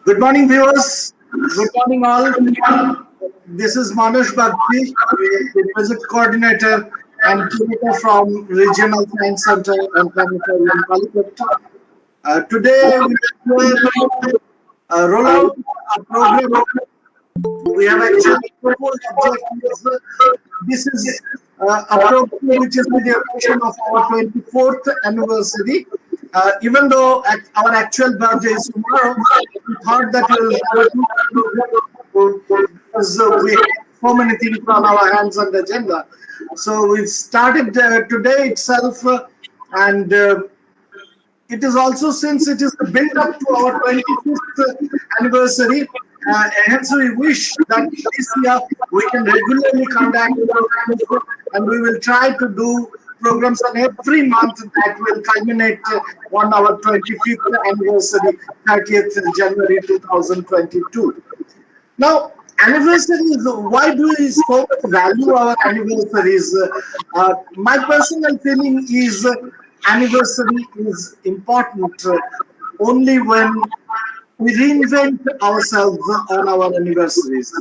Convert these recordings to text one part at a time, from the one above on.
Good morning, viewers. Good morning, all. This is Manoj Bagchi, the project coordinator and curator from Regional Science Center and Planetarium Calicut. Today, we will roll out a program. We have actually proposed objectives. This is a program which is with the occasion of our 24th anniversary. Even though our actual birthday is tomorrow, we thought that we will have a program because we have so many things on our hands and agenda. So we started today itself, and it is also, since it is the build up to our 25th anniversary. Hence, we wish that this year we can regularly conduct programs, and we will try to do programs on every month that will culminate on our 25th anniversary, 30th January 2022. Now, anniversaries, why do we so much value our anniversaries? My personal feeling is anniversary is important only when we reinvent ourselves on our anniversaries.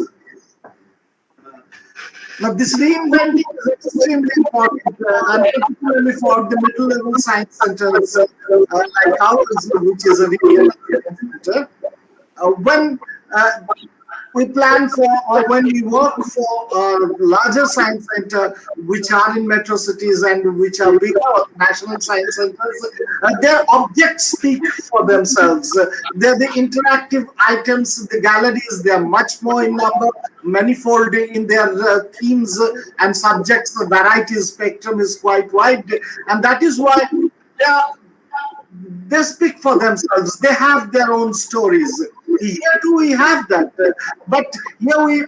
Now, this reinventing is extremely important, and particularly for the middle-level science centers like ours, which is a regional center. When we plan for, or when we work for a larger science center, which are in metro cities and which are bigger national science centers, their objects speak for themselves. They're the interactive items, the galleries, they are much more in number, manifold in their themes and subjects. The variety spectrum is quite wide, and that is why they speak for themselves. They have their own stories. Here too we have that, but here we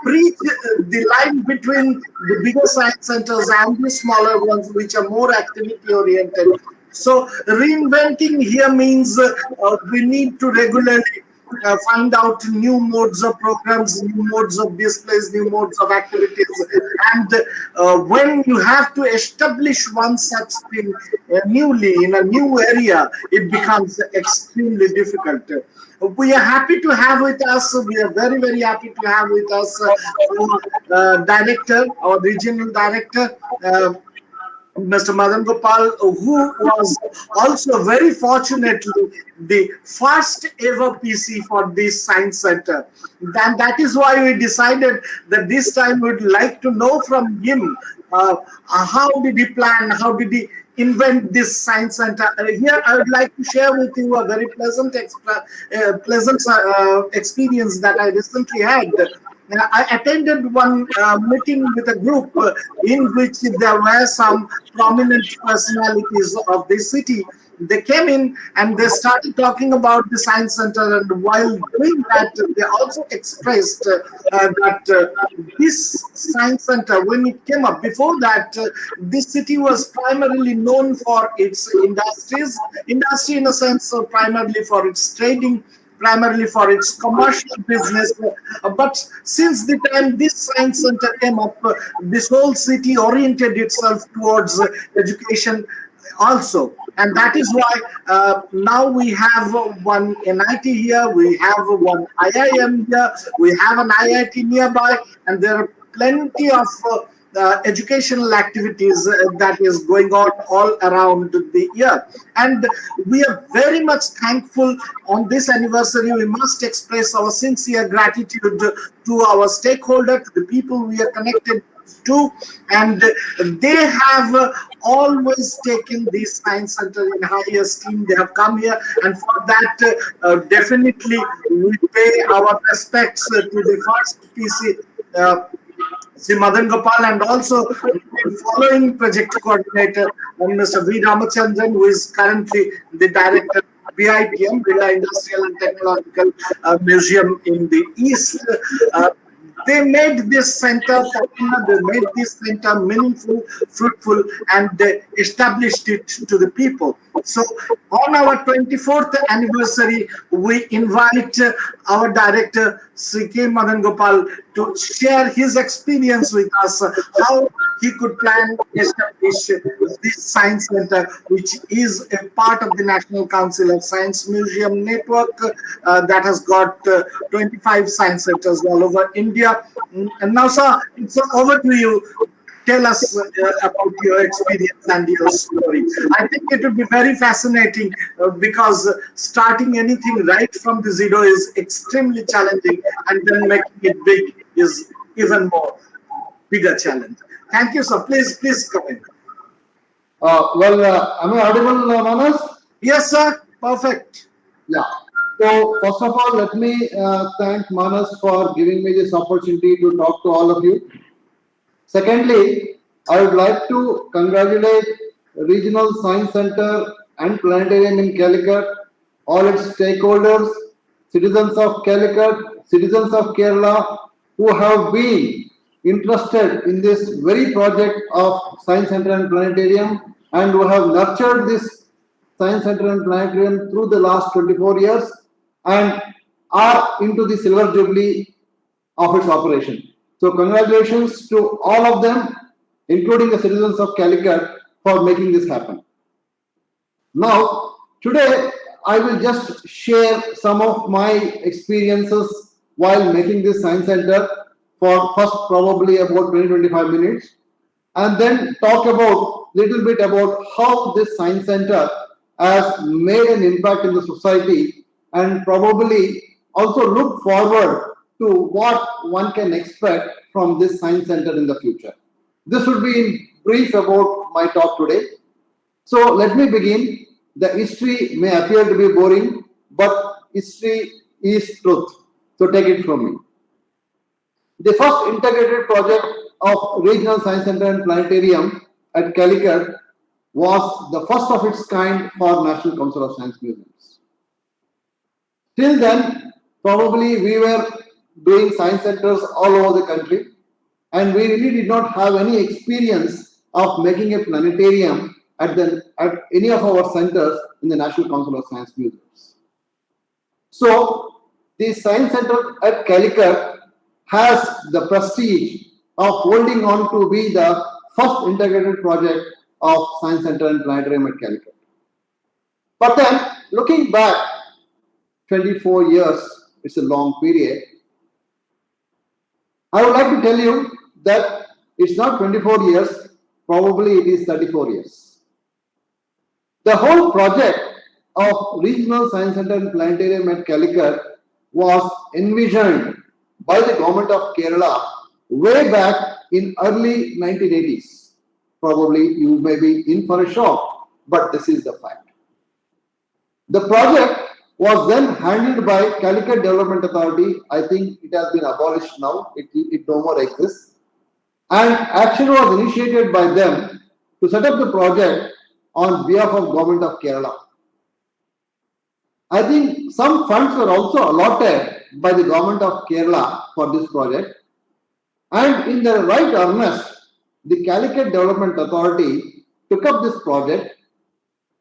breach the line between the bigger science centers and the smaller ones, which are more activity oriented. So reinventing here means we need to regularly find out new modes of programs, new modes of displays, new modes of activities. And when you have to establish one such thing newly in a new area, it becomes extremely difficult. We are happy to have with us, we are very, very happy to have with us our director, our regional director, Mr. Madan Gopal, who was also very fortunately the first ever PC for this science center. And that is why we decided that this time we'd like to know from him how did he plan, how did he invent this science center. Here I would like to share with you a very pleasant experience that I recently had. I attended one meeting with a group in which there were some prominent personalities of the city. They came in and they started talking about the science center, and while doing that, they also expressed that this science center, when it came up, before that, this city was primarily known for its industry in a sense, primarily for its trading, primarily for its commercial business. But since the time this science center came up, this whole city oriented itself towards education also. And that is why now we have one NIT here, we have one IIM here, we have an IIT nearby, and there are plenty of educational activities that is going on all around the year. And we are very much thankful on this anniversary. We must express our sincere gratitude to our stakeholder, to the people we are connected to, and they have always taken this science center in high esteem. They have come here, and for that definitely we pay our respects to the first PC, Sri Madan Gopal, and also the following project coordinator, Mr. V. Ramachandran, who is currently the director of BITM, Birla Industrial and Technological Museum in the East. They made this center popular, they made this center meaningful, fruitful, and they established it to the people. So on our 24th anniversary, we invite our director, Sri K. Madan Gopal, to share his experience with us, how he could plan to establish this science center, which is a part of the National Council of Science Museum network that has got 25 science centers all over India. And now, sir, it's over to you. Tell us about your experience and your story. I think it would be very fascinating because starting anything right from the zero is extremely challenging, and then making it big is even more bigger challenge. Thank you, sir. Please come in. Am I audible, Manas? Yes, sir. Perfect. Yeah. So, first of all, let me thank Manas for giving me this opportunity to talk to all of you. Secondly, I would like to congratulate Regional Science Center and Planetarium in Calicut, all its stakeholders, citizens of Calicut, citizens of Kerala, who have been interested in this very project of Science Center and Planetarium, and who have nurtured this Science Center and Planetarium through the last 24 years and are into the silver jubilee of its operation. So congratulations to all of them, including the citizens of Calicut, for making this happen. Now, today I will just share some of my experiences while making this science center for first probably about 20-25 minutes, and then talk about little bit about how this science center has made an impact in the society, and probably also look forward to what one can expect from this science center in the future. This would be in brief about my talk today. So let me begin. The history may appear to be boring, but history is truth. So take it from me. The first integrated project of Regional Science Center and Planetarium at Calicut was the first of its kind for National Council of Science Museums. Till then, probably we were doing science centers all over the country, and we really did not have any experience of making a planetarium at any of our centers in the National Council of Science Museums. So, the Science Center at Calicut has the prestige of holding on to be the first integrated project of Science Center and Planetarium at Calicut. But then, looking back 24 years, it's a long period, I would like to tell you that it's not 24 years, probably it is 34 years. The whole project of Regional Science Center and Planetarium at Calicut was envisioned by the government of Kerala way back in early 1980s. Probably you may be in for a shock, but this is the fact. The project was then handled by Calicut Development Authority. I think it has been abolished now. It no more exists. And action was initiated by them to set up the project on behalf of Government of Kerala. I think some funds were also allotted by the Government of Kerala for this project. And in the right earnest, the Calicut Development Authority took up this project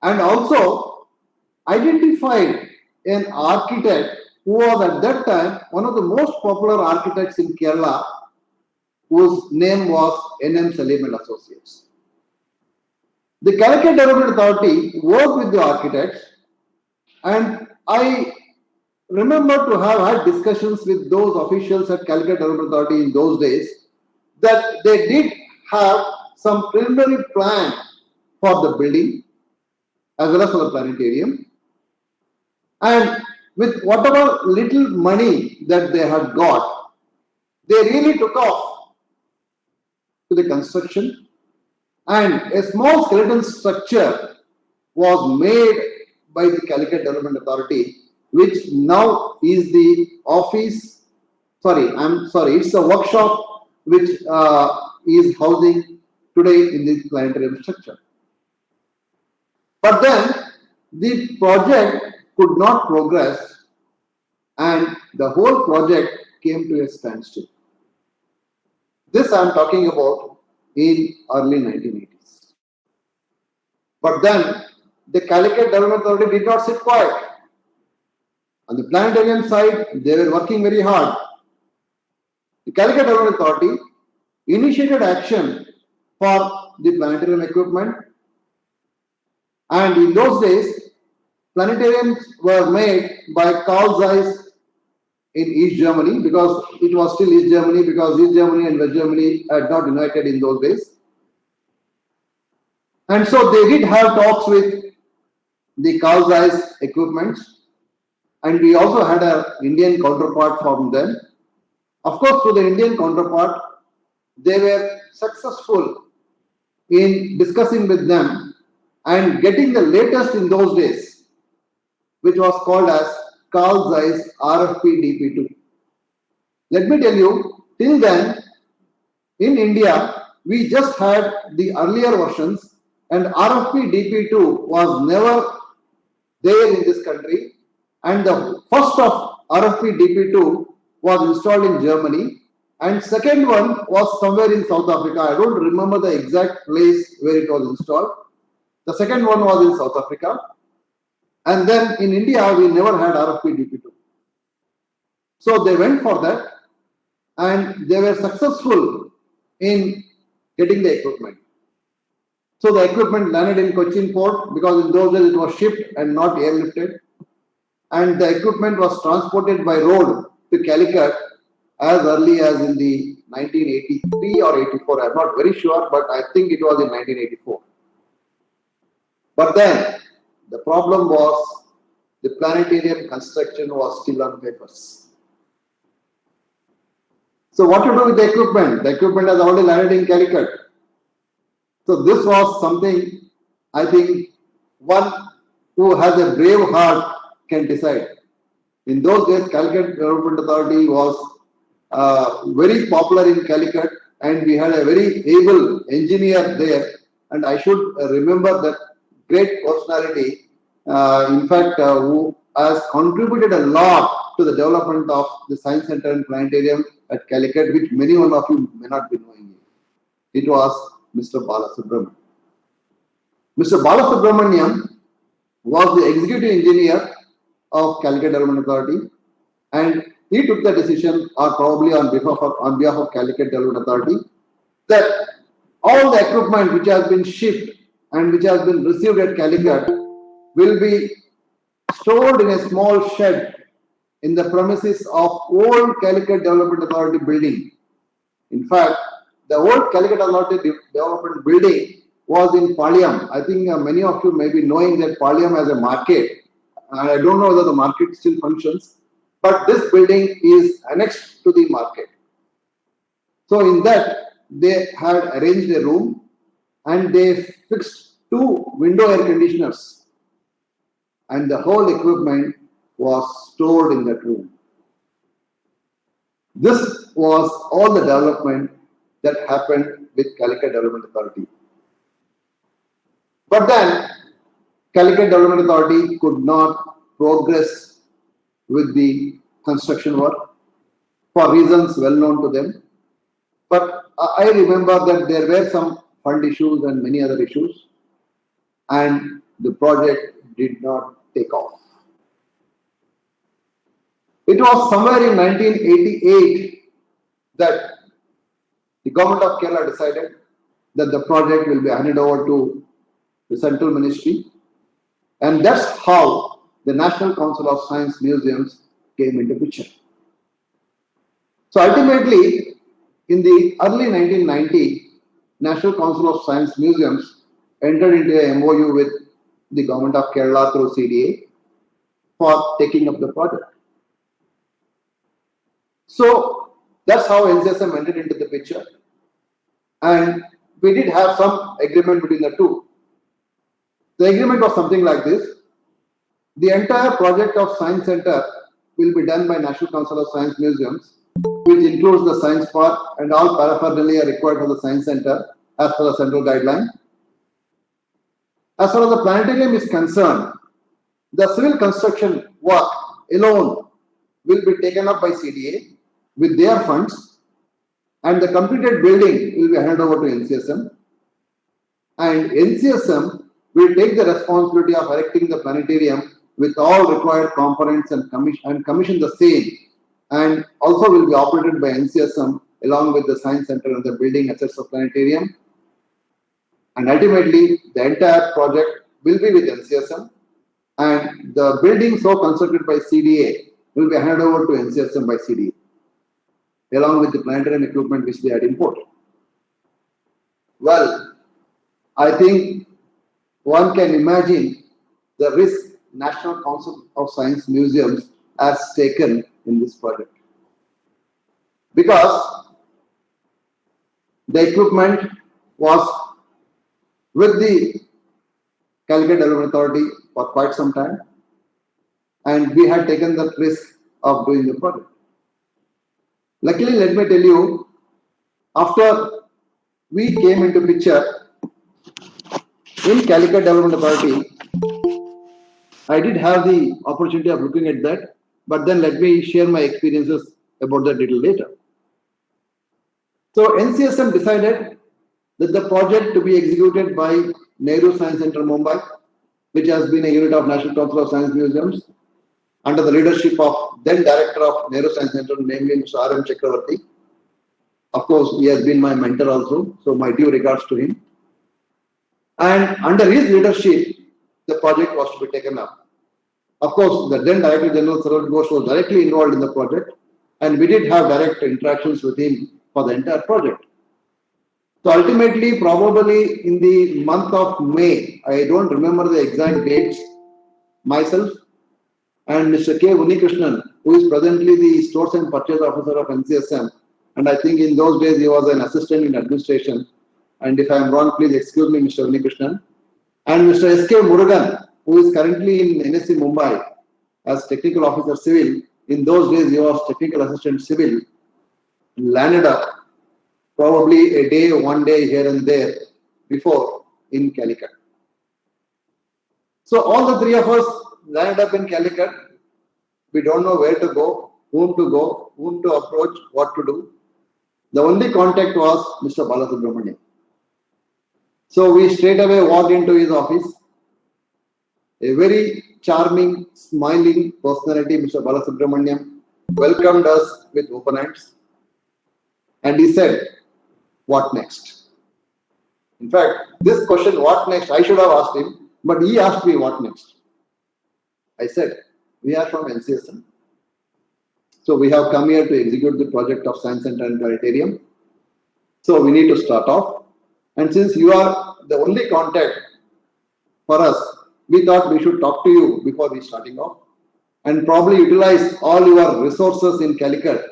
and also identified an architect who was at that time one of the most popular architects in Kerala, whose name was N.M. Salim and Associates. The Calicut Development Authority worked with the architects, and I remember to have had discussions with those officials at Calicut Development Authority in those days that they did have some preliminary plan for the building as well as for the planetarium. And with whatever little money that they had got, they really took off to the construction, and a small skeleton structure was made by the Calicut Development Authority, which now is the office, it's a workshop which is housing today in the planetarium structure. But then the project could not progress, and the whole project came to a standstill. This I am talking about in early 1980s. But then the Calicut Development Authority did not sit quiet. On the planetarium side, they were working very hard. The Calicut Development Authority initiated action for the planetarium equipment, and in those days, planetariums were made by Carl Zeiss in East Germany, because it was still East Germany, because East Germany and West Germany had not united in those days. And so they did have talks with the Carl Zeiss equipments, and we also had an Indian counterpart from them. Of course, through the Indian counterpart, they were successful in discussing with them and getting the latest in those days, which was called as Carl Zeiss RFP DP2. Let me tell you, till then, in India, we just had the earlier versions, and RFP DP2 was never there in this country, and the first of RFP DP2 was installed in Germany, and second one was somewhere in South Africa. I don't remember the exact place where it was installed. The second one was in South Africa, and then in India we never had RFP DP2. So they went for that, and they were successful in getting the equipment. So the equipment landed in Cochin port, because in those days it was shipped and not airlifted, and the equipment was transported by road to Calicut as early as in the 1983 or 84. I'm not very sure, but I think it was in 1984. But then the problem was the planetarium construction was still on papers. So what to do with the equipment? The equipment has already landed in Calicut. So this was something I think one who has a brave heart can decide. In those days, Calicut Development Authority was very popular in Calicut, and we had a very able engineer there. And I should remember that great personality, in fact, who has contributed a lot to the development of the Science Center and Planetarium at Calicut, which many one of you may not be knowing. It was Mr. Balasubramanian. Mr. Balasubramanian was the executive engineer of Calicut Development Authority, and he took the decision, or probably on behalf of Calicut Development Authority, that all the equipment which has been shipped and which has been received at Calicut will be stored in a small shed in the premises of old Calicut Development Authority building. In fact, the old Calicut Authority Development building was in Palyam. I think many of you may be knowing that Palyam has a market. I don't know whether the market still functions, but this building is annexed to the market. So in that, they had arranged a room, and they fixed 2 window air conditioners, and the whole equipment was stored in that room. This was all the development that happened with Calicut Development Authority. But then Calicut Development Authority could not progress with the construction work for reasons well known to them. But I remember that there were some fund issues and many other issues, and the project did not take off. It was somewhere in 1988 that the government of Kerala decided that the project will be handed over to the Central Ministry, and that's how the National Council of Science Museums came into picture. So ultimately, in the early 1990, National Council of Science Museums entered into a MOU with the government of Kerala through CDA for taking up the project. So that's how NCSM entered into the picture, and we did have some agreement between the two. The agreement was something like this: the entire project of Science Center will be done by National Council of Science Museums, which includes the science park and all paraphernalia required for the Science Center as per the central guideline. As far as the planetarium is concerned, the civil construction work alone will be taken up by CDA with their funds, and the completed building will be handed over to NCSM, and NCSM will take the responsibility of erecting the planetarium with all required components and commission the same and also will be operated by NCSM along with the science center and the building assets of planetarium. And ultimately, the entire project will be with NCSM, and the building so constructed by CDA will be handed over to NCSM by CDA, along with the planetarium equipment which they had imported. Well, I think one can imagine the risk National Council of Science Museums has taken in this project, because the equipment was with the Calicut Development Authority for quite some time, and we had taken the risk of doing the project. Luckily, let me tell you, after we came into picture in Calicut Development Authority, I did have the opportunity of looking at that, but then let me share my experiences about that little later. So NCSM decided that the project to be executed by Nehru Science Center Mumbai, which has been a unit of National Council of Science Museums, under the leadership of then Director of Nehru Science Center, namely Mr. R.M. Chakravarti. Of course, he has been my mentor also, so my due regards to him. And under his leadership, the project was to be taken up. Of course, the then Director General Saroj Ghosh was directly involved in the project, and we did have direct interactions with him for the entire project. So ultimately, probably in the month of May, I don't remember the exact dates, myself and Mr. K. Unikrishnan, who is presently the Stores and Purchase Officer of NCSM, and I think in those days he was an assistant in administration, and if I am wrong, please excuse me, Mr. Unikrishnan, and Mr. S.K. Murugan, who is currently in NSC Mumbai as Technical Officer Civil. In those days, he was Technical Assistant Civil, landed up probably a day, one day here and there before in Calicut. So all the three of us landed up in Calicut. We don't know where to go, whom to approach, what to do. The only contact was Mr. Balasubramanian. So we straight away walked into his office. A very charming, smiling personality, Mr. Balasubramanian, welcomed us with open hands. And he said, "What next?" In fact, this question, what next, I should have asked him, but he asked me, "What next?" I said, "We are from NCSM. So we have come here to execute the project of Science Center and Planetarium. So we need to start off. And since you are the only contact for us, we thought we should talk to you before we starting off and probably utilize all your resources in Calicut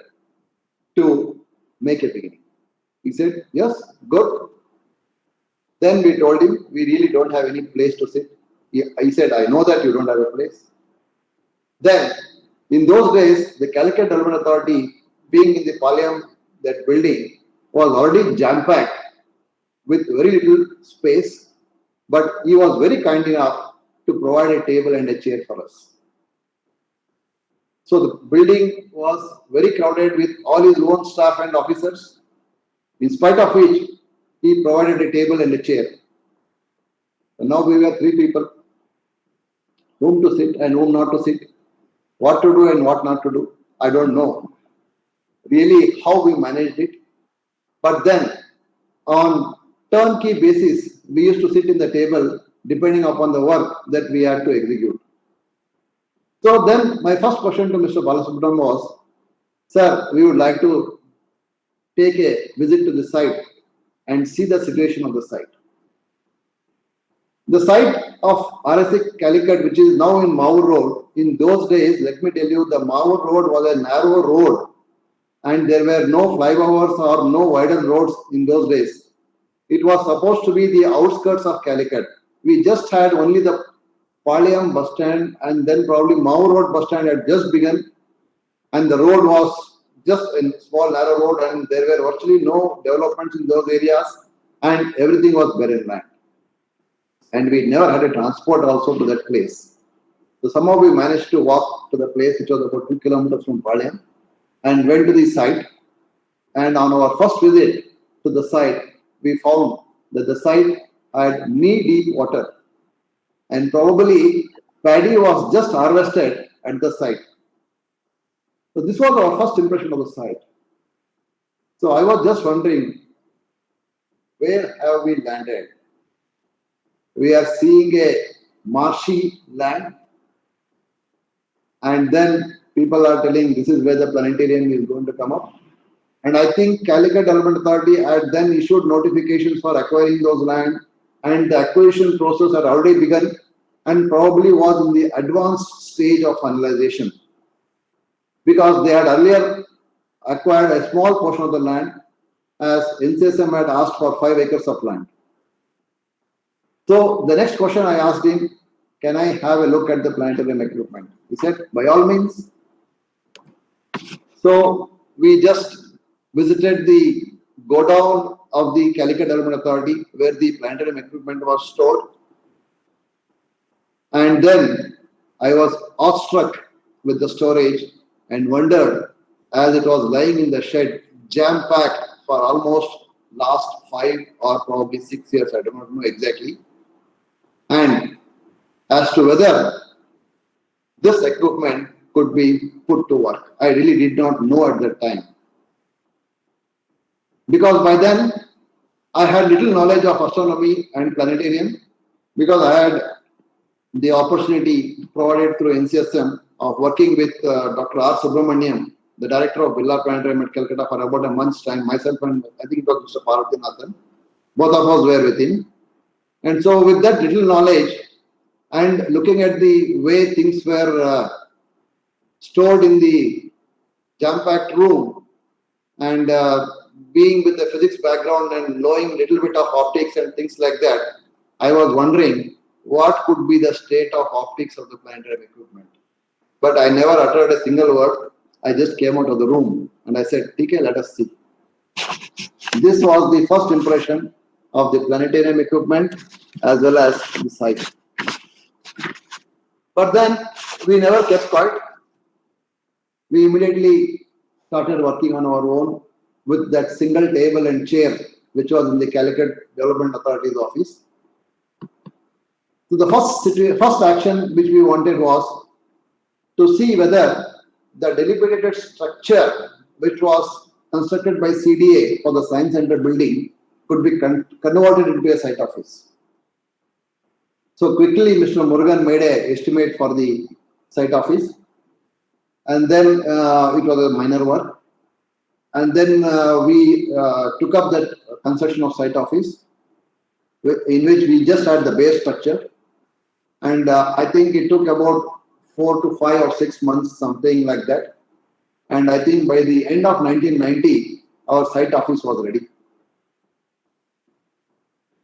to make a beginning." He said, "Yes, good." Then we told him, we really don't have any place to sit. He said, "I know that you don't have a place." Then, in those days, the Calicut Development Authority, being in the Palayam, that building was already jam-packed with very little space, but he was very kind enough to provide a table and a chair for us. So the building was very crowded with all his own staff and officers, in spite of which he provided a table and a chair. And now we were three people, whom to sit and whom not to sit, what to do and what not to do. I don't know really how we managed it. But then on turnkey basis, we used to sit in the table depending upon the work that we had to execute. So then my first question to Mr. Balasubramanian was, "Sir, we would like to take a visit to the site and see the situation of the site." The site of RSC Calicut, which is now in Maur Road, in those days, let me tell you, the Maur Road was a narrow road and there were no flyovers or no wider roads in those days. It was supposed to be the outskirts of Calicut. We just had only the Palayam bus stand, and then probably Maur Road bus stand had just begun, and the road was just a small narrow road, and there were virtually no developments in those areas, and everything was barren land. And we never had a transport also to that place. So somehow we managed to walk to the place, which was about 2 kilometers from Palayam, and went to the site. And on our first visit to the site, we found that the site had knee-deep water, and probably paddy was just harvested at the site. So this was our first impression of the site. So I was just wondering, where have we landed? We are seeing a marshy land, and then people are telling this is where the planetarium is going to come up. And I think Calicut Development Authority had then issued notifications for acquiring those land, and the acquisition process had already begun and probably was in the advanced stage of finalization, because they had earlier acquired a small portion of the land as NCSM had asked for 5 acres of land. So the next question I asked him, can I have a look at the planetarium equipment? He said, by all means. So we just visited the godown of the Calicut Development Authority where the planetarium equipment was stored. And then I was awestruck with the storage and wondered, as it was lying in the shed, jam-packed for almost last 5 or probably 6 years, I do not know exactly. And as to whether this equipment could be put to work, I really did not know at that time. Because by then, I had little knowledge of astronomy and planetarium, because I had the opportunity provided through NCSM of working with Dr. R. Subramaniam, the director of Birla Planetarium at Calcutta, for about a month's time. Myself and I think it was Mr. Parvathinathan, both of us were with him. And so with that little knowledge and looking at the way things were stored in the jam-packed room, and being with the physics background and knowing little bit of optics and things like that, I was wondering what could be the state of optics of the planetarium equipment. But I never uttered a single word. I just came out of the room and I said, TK, let us see. This was the first impression of the planetarium equipment as well as the site. But then we never kept quiet. We immediately started working on our own with that single table and chair which was in the Calicut Development Authority's office. So the first action which we wanted was to see whether the deliberated structure which was constructed by CDA for the Science Center building could be converted into a site office. So quickly Mr. Murugan made an estimate for the site office, and then it was a minor work. And then we took up that construction of site office, in which we just had the base structure. And I think it took about 4 to 5 or 6 months, something like that. And I think by the end of 1990, our site office was ready.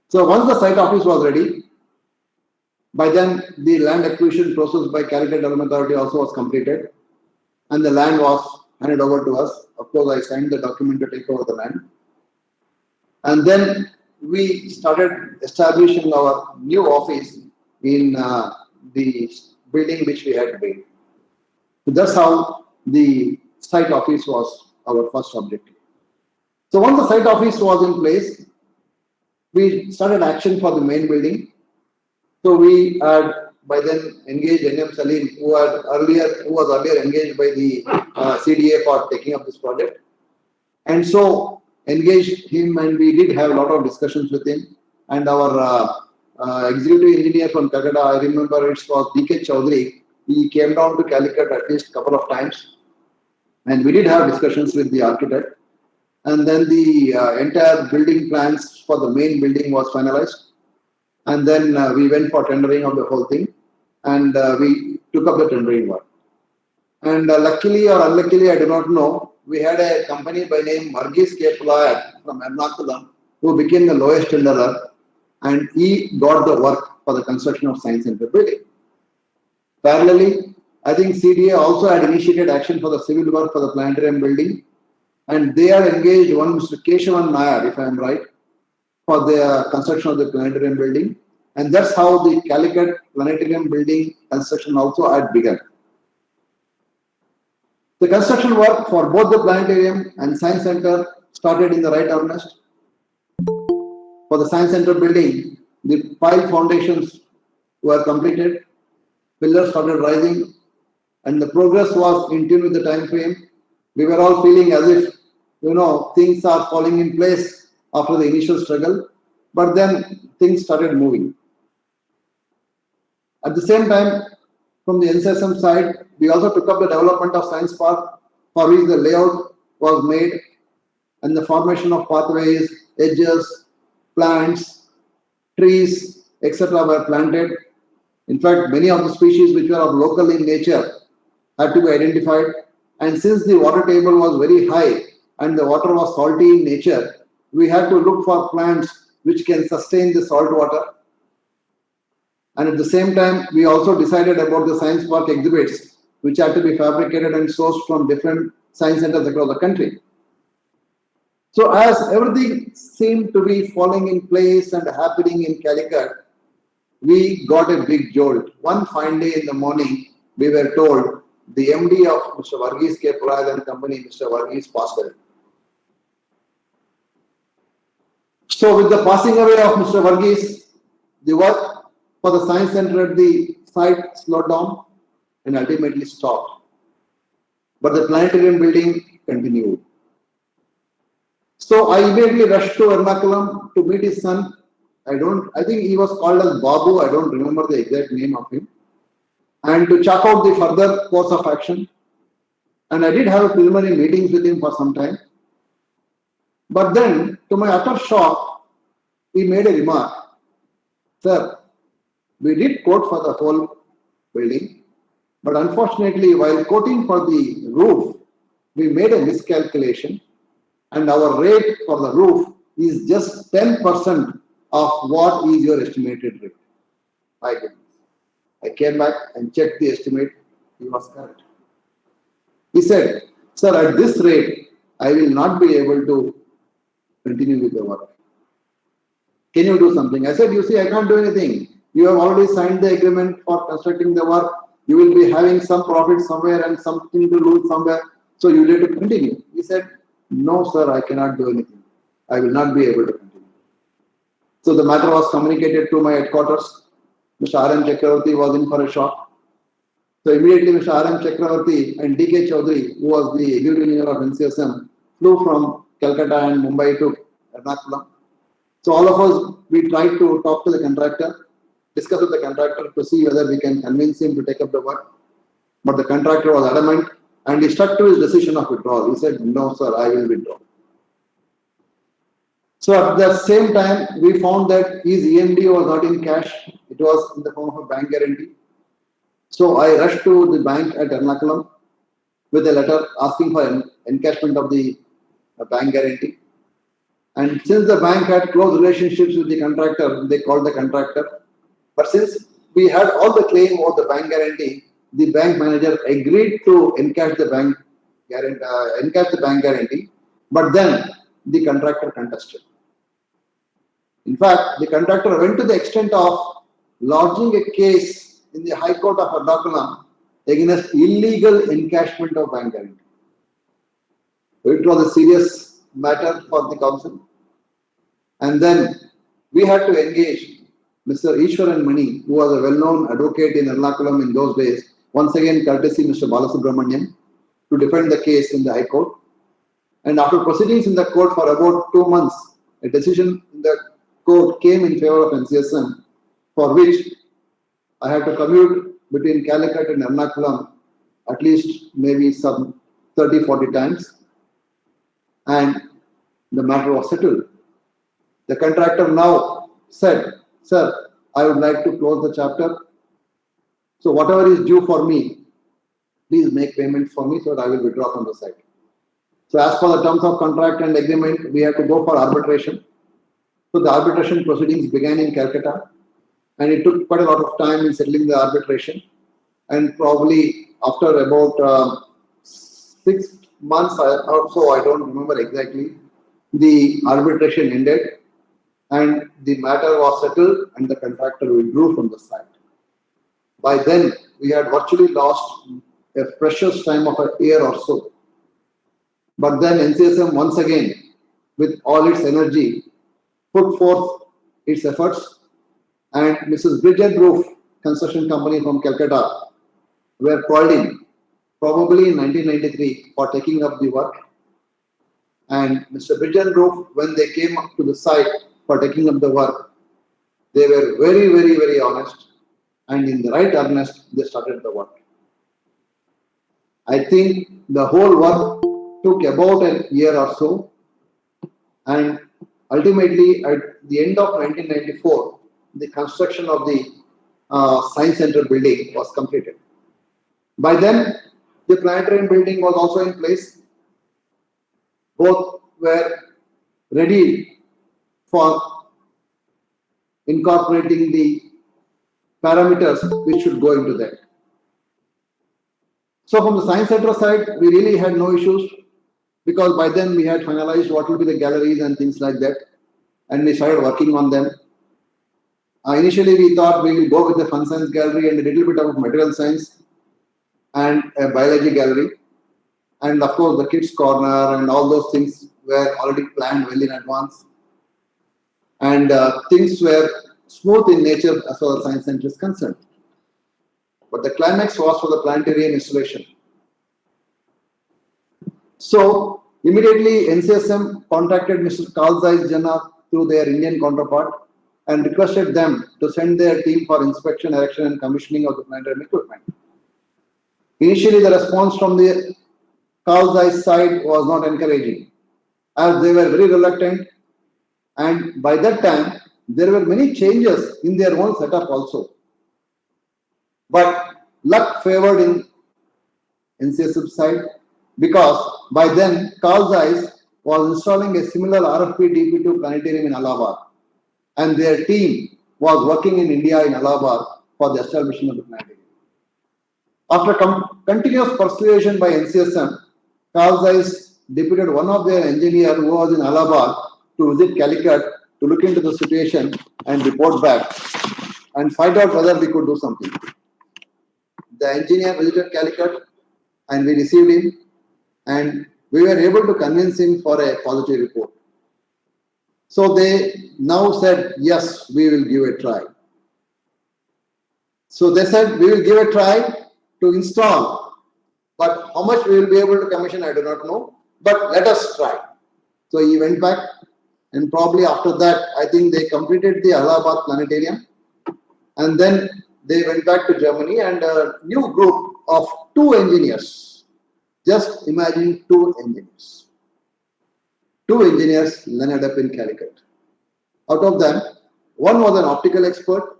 So once the site office was ready, by then the land acquisition process by Calicut Development Authority also was completed, and the land was handed over to us. Of course, I signed the document to take over the land. And then we started establishing our new office in the building which we had made. So that's how the site office was our first objective. So once the site office was in place, we started action for the main building. So we had by then engaged N.M. Salim, who was earlier engaged by the CDA for taking up this project. And so engaged him, and we did have a lot of discussions with him. And our executive engineer from Calcutta, I remember it was D.K. Chaudhary. He came down to Calicut at least a couple of times, and we did have discussions with the architect. And then the entire building plans for the main building was finalized. And then we went for tendering of the whole thing, and we took up the tendering work. And luckily or unluckily, I do not know, we had a company by name Margis K. Pulayat from Ernakulam, who became the lowest tenderer, and he got the work for the construction of Science Center building. Parallelly, I think CDA also had initiated action for the civil work for the planetarium building, and they are engaged one Mr. Keshavan Nair, if I am right, for the construction of the planetarium building. And that's how the Calicut planetarium building construction also had begun. The construction work for both the planetarium and Science Center started in the right earnest. For the Science Center building, the pile foundations were completed, pillars started rising, and the progress was in tune with the time frame. We were all feeling as if, things are falling in place after the initial struggle, but then things started moving. At the same time, from the NCSM side, we also took up the development of Science Park, for which the layout was made and the formation of pathways, edges, plants, trees, etc. were planted. In fact, many of the species which were of local in nature had to be identified. And since the water table was very high and the water was salty in nature, we had to look for plants which can sustain the salt water. And at the same time, we also decided about the Science Park exhibits, which had to be fabricated and sourced from different science centers across the country. So as everything seemed to be falling in place and happening in Calicut, we got a big jolt. One fine day in the morning, we were told the MD of Mr. Varghese K. and company, Mr. Varghese, passed away. So with the passing away of Mr. Varghese, the work for the science center at the site slowed down and ultimately stopped. But the planetarium building continued. So I immediately rushed to Ernakulam to meet his son. I think he was called as Babu, I don't remember the exact name of him, and to chalk out the further course of action. And I did have a preliminary meetings with him for some time. But then, to my utter shock, he made a remark. Sir, we did quote for the whole building, but unfortunately, while quoting for the roof, we made a miscalculation, and our rate for the roof is just 10% of what is your estimated rate. My goodness. I came back and checked the estimate. He was correct. He said, sir, at this rate, I will not be able to continue with the work. Can you do something? I said, you see, I can't do anything. You have already signed the agreement for constructing the work. You will be having some profit somewhere and something to lose somewhere. So you need to continue. He said, no, sir, I cannot do anything. I will not be able to continue. So the matter was communicated to my headquarters. Mr. R.M. Chakravarti was in for a shock. So immediately Mr. R.M. Chakravarti and D.K. Chaudhary, who was the executive engineer of NCSM, flew from Calcutta and Mumbai to Ernakulam. So all of us, we tried to talk to the contractor, discuss with the contractor to see whether we can convince him to take up the work. But the contractor was adamant and he stuck to his decision of withdrawal. He said, no, sir, I will withdraw. So at the same time, we found that his EMD was not in cash. It was in the form of a bank guarantee. So I rushed to the bank at Ernakulam with a letter asking for encashment of the bank guarantee. And since the bank had close relationships with the contractor, they called the contractor. But since we had all the claim of the bank guarantee, the bank manager agreed to encash the bank guarantee. But then the contractor contested. In fact, the contractor went to the extent of lodging a case in the High Court of Ernakulam against illegal encashment of bank guarantee. It was a serious matter for the council. And then we had to engage Mr. Ishwaran Mani, who was a well-known advocate in Ernakulam in those days, once again courtesy Mr. Balasubramanian, to defend the case in the High Court. And after proceedings in the court for about 2 months, a decision in the court came in favor of NCSM, for which I had to commute between Calicut and Ernakulam at least maybe some 30-40 times. And the matter was settled. The contractor now said, sir, I would like to close the chapter. So whatever is due for me, please make payment for me so that I will withdraw from the site. So as per the terms of contract and agreement, we had to go for arbitration. So the arbitration proceedings began in Calcutta, and it took quite a lot of time in settling the arbitration. And probably after about 6 months or so, I don't remember exactly, the arbitration ended and the matter was settled and the contractor withdrew from the site. By then, we had virtually lost a precious time of a year or so. But then NCSM once again, with all its energy, put forth its efforts, and Mrs. Bridget Roof Construction Company from Calcutta were called in probably in 1993, for taking up the work. And Mr. Bridge and Roof, when they came up to the site for taking up the work, they were very, very, very honest, and in the right earnest, they started the work. I think the whole work took about a year or so, and ultimately at the end of 1994, the construction of the Science Center building was completed. By then, the planetarium building was also in place. Both were ready for incorporating the parameters which should go into that. So from the Science Center side, we really had no issues, because by then we had finalized what will be the galleries and things like that, and we started working on them. Initially, we thought we will go with the fun science gallery and a little bit of material science and a biology gallery. And of course, the kids' corner and all those things were already planned well in advance. And things were smooth in nature as far as Science Center is concerned. But the climax was for the planetarium installation. So immediately NCSM contacted Mr. Carl Zeiss Jannah through their Indian counterpart and requested them to send their team for inspection, erection and commissioning of the planetarium equipment. Initially, the response from the Carl Zeiss side was not encouraging, as they were very reluctant, and by that time there were many changes in their own setup also. But luck favored in NCSM side, because by then Carl Zeiss was installing a similar RFP DP2 planetarium in Allahabad, and their team was working in India in Allahabad for the establishment of the planetarium. After continuous persuasion by NCSM, Carl Zeiss deputed one of their engineers who was in Allahabad to visit Calicut to look into the situation and report back and find out whether we could do something. The engineer visited Calicut and we received him, and we were able to convince him for a positive report. So they now said, yes, we will give a try. So they said, we will give a try to install, but how much we will be able to commission, I do not know, but let us try. So he went back, and probably after that, I think they completed the Allahabad planetarium, and then they went back to Germany, and a new group of 2 engineers, just imagine 2 engineers. 2 engineers landed up in Calicut. Out of them, one was an optical expert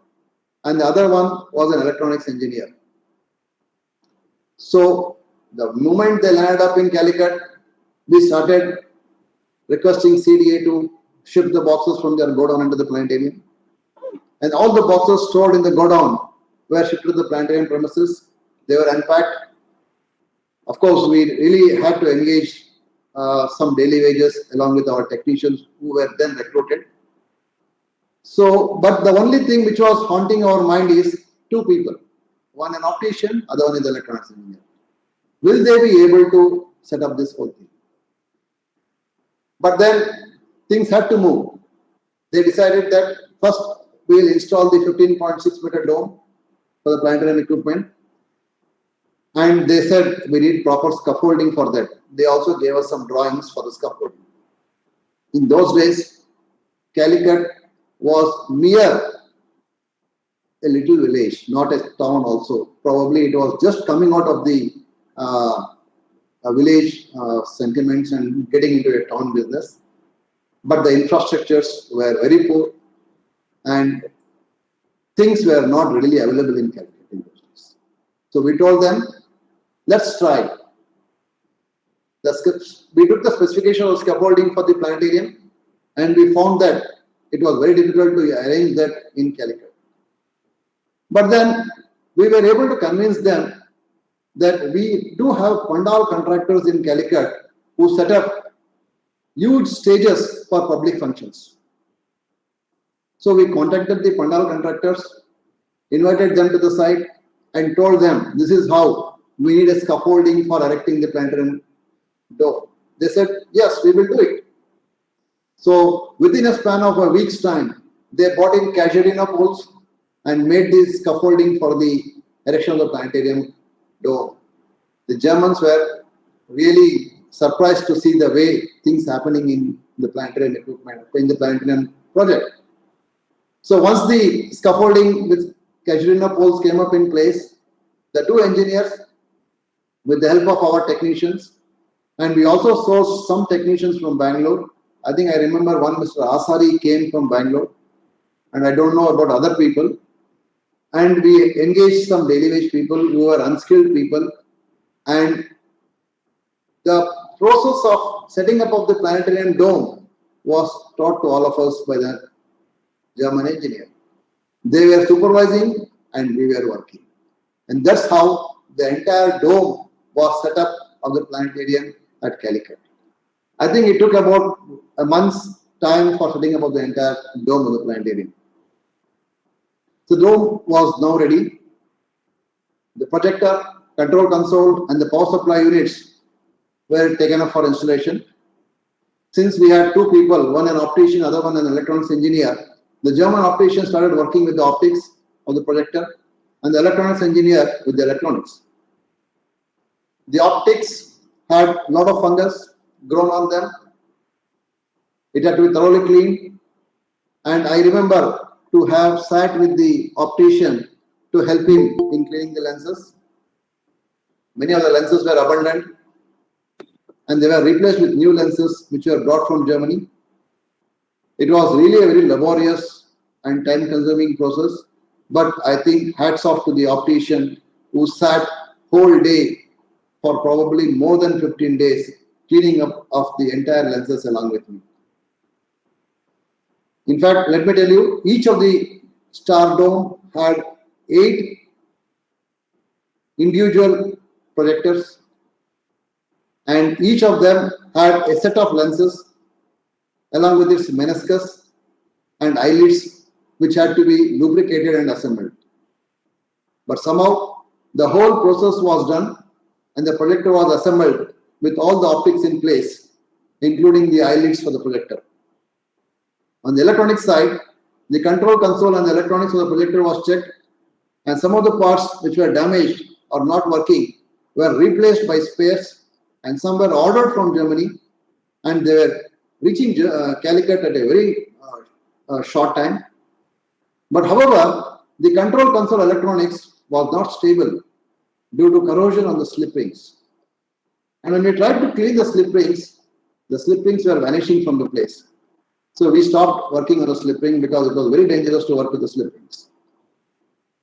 and the other one was an electronics engineer. So the moment they landed up in Calicut, we started requesting CDA to ship the boxes from their godown into the planetarium. And all the boxes stored in the godown were shipped to the planetarium premises. They were unpacked. Of course, we really had to engage some daily wages along with our technicians who were then recruited. So, but the only thing which was haunting our mind is 2 people. One an optician, other one is an electronics engineer. Will they be able to set up this whole thing? But then things had to move. They decided that first we will install the 15.6 meter dome for the planetarium equipment. And they said we need proper scaffolding for that. They also gave us some drawings for the scaffolding. In those days, Calicut was mere a little village, not a town also. Probably it was just coming out of the village sentiments and getting into a town business. But the infrastructures were very poor and things were not readily available in Calicut in those days. So we told them, let's try. We took the specification of scaffolding for the planetarium and we found that it was very difficult to arrange that in Calicut. But then we were able to convince them that we do have pandal contractors in Calicut who set up huge stages for public functions. So we contacted the pandal contractors, invited them to the site and told them this is how we need a scaffolding for erecting the planetarium dome. They said, yes, we will do it. So within a span of a week's time, they bought in casuarina poles and made this scaffolding for the erection of the planetarium dome. The Germans were really surprised to see the way things happening in the planetarium equipment, in the planetarium project. So once the scaffolding with Casuarina poles came up in place, the two engineers, with the help of our technicians, and we also sourced some technicians from Bangalore. I think I remember one, Mr. Asari, came from Bangalore, and I don't know about other people. And we engaged some daily wage people who were unskilled people, and the process of setting up of the planetarium dome was taught to all of us by the German engineer. They were supervising and we were working. And that's how the entire dome was set up of the planetarium at Calicut. I think it took about a month's time for setting up of the entire dome of the planetarium. The dome was now ready. The projector, control console, and the power supply units were taken up for installation. Since we had two people, one an optician, other one an electronics engineer, the German optician started working with the optics of the projector and the electronics engineer with the electronics. The optics had a lot of fungus grown on them. It had to be thoroughly cleaned. And I remember to have sat with the optician to help him in cleaning the lenses. Many of the lenses were abundant and they were replaced with new lenses which were brought from Germany. It was really a very laborious and time-consuming process, but I think hats off to the optician who sat whole day for probably more than 15 days cleaning up of the entire lenses along with me. In fact, let me tell you, each of the star dome had 8 individual projectors, and each of them had a set of lenses along with its meniscus and eyelids, which had to be lubricated and assembled. But somehow the whole process was done and the projector was assembled with all the optics in place, including the eyelids for the projector. On the electronic side, the control console and the electronics of the projector was checked, and some of the parts which were damaged or not working were replaced by spares, and some were ordered from Germany, and they were reaching Calicut at a very short time. But however, the control console electronics was not stable due to corrosion on the slip rings. And when we tried to clean the slip rings were vanishing from the place. So we stopped working on the slip ring because it was very dangerous to work with the slip rings.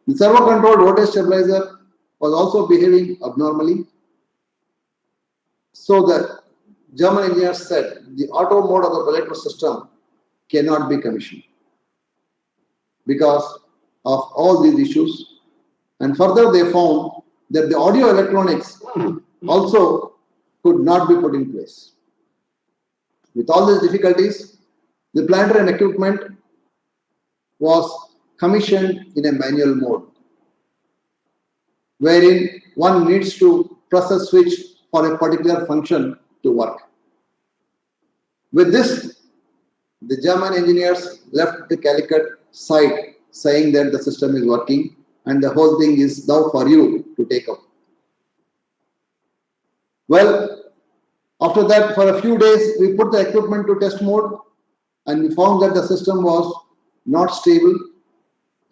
The servo-controlled voltage stabilizer was also behaving abnormally. So the German engineers said the auto mode of the projector system cannot be commissioned because of all these issues. And further, they found that the audio electronics also could not be put in place. With all these difficulties, the planetarium equipment was commissioned in a manual mode, wherein one needs to press a switch for a particular function to work. With this, the German engineers left the Calicut site saying that the system is working and the whole thing is now for you to take up. Well, after that, for a few days, we put the equipment to test mode and we found that the system was not stable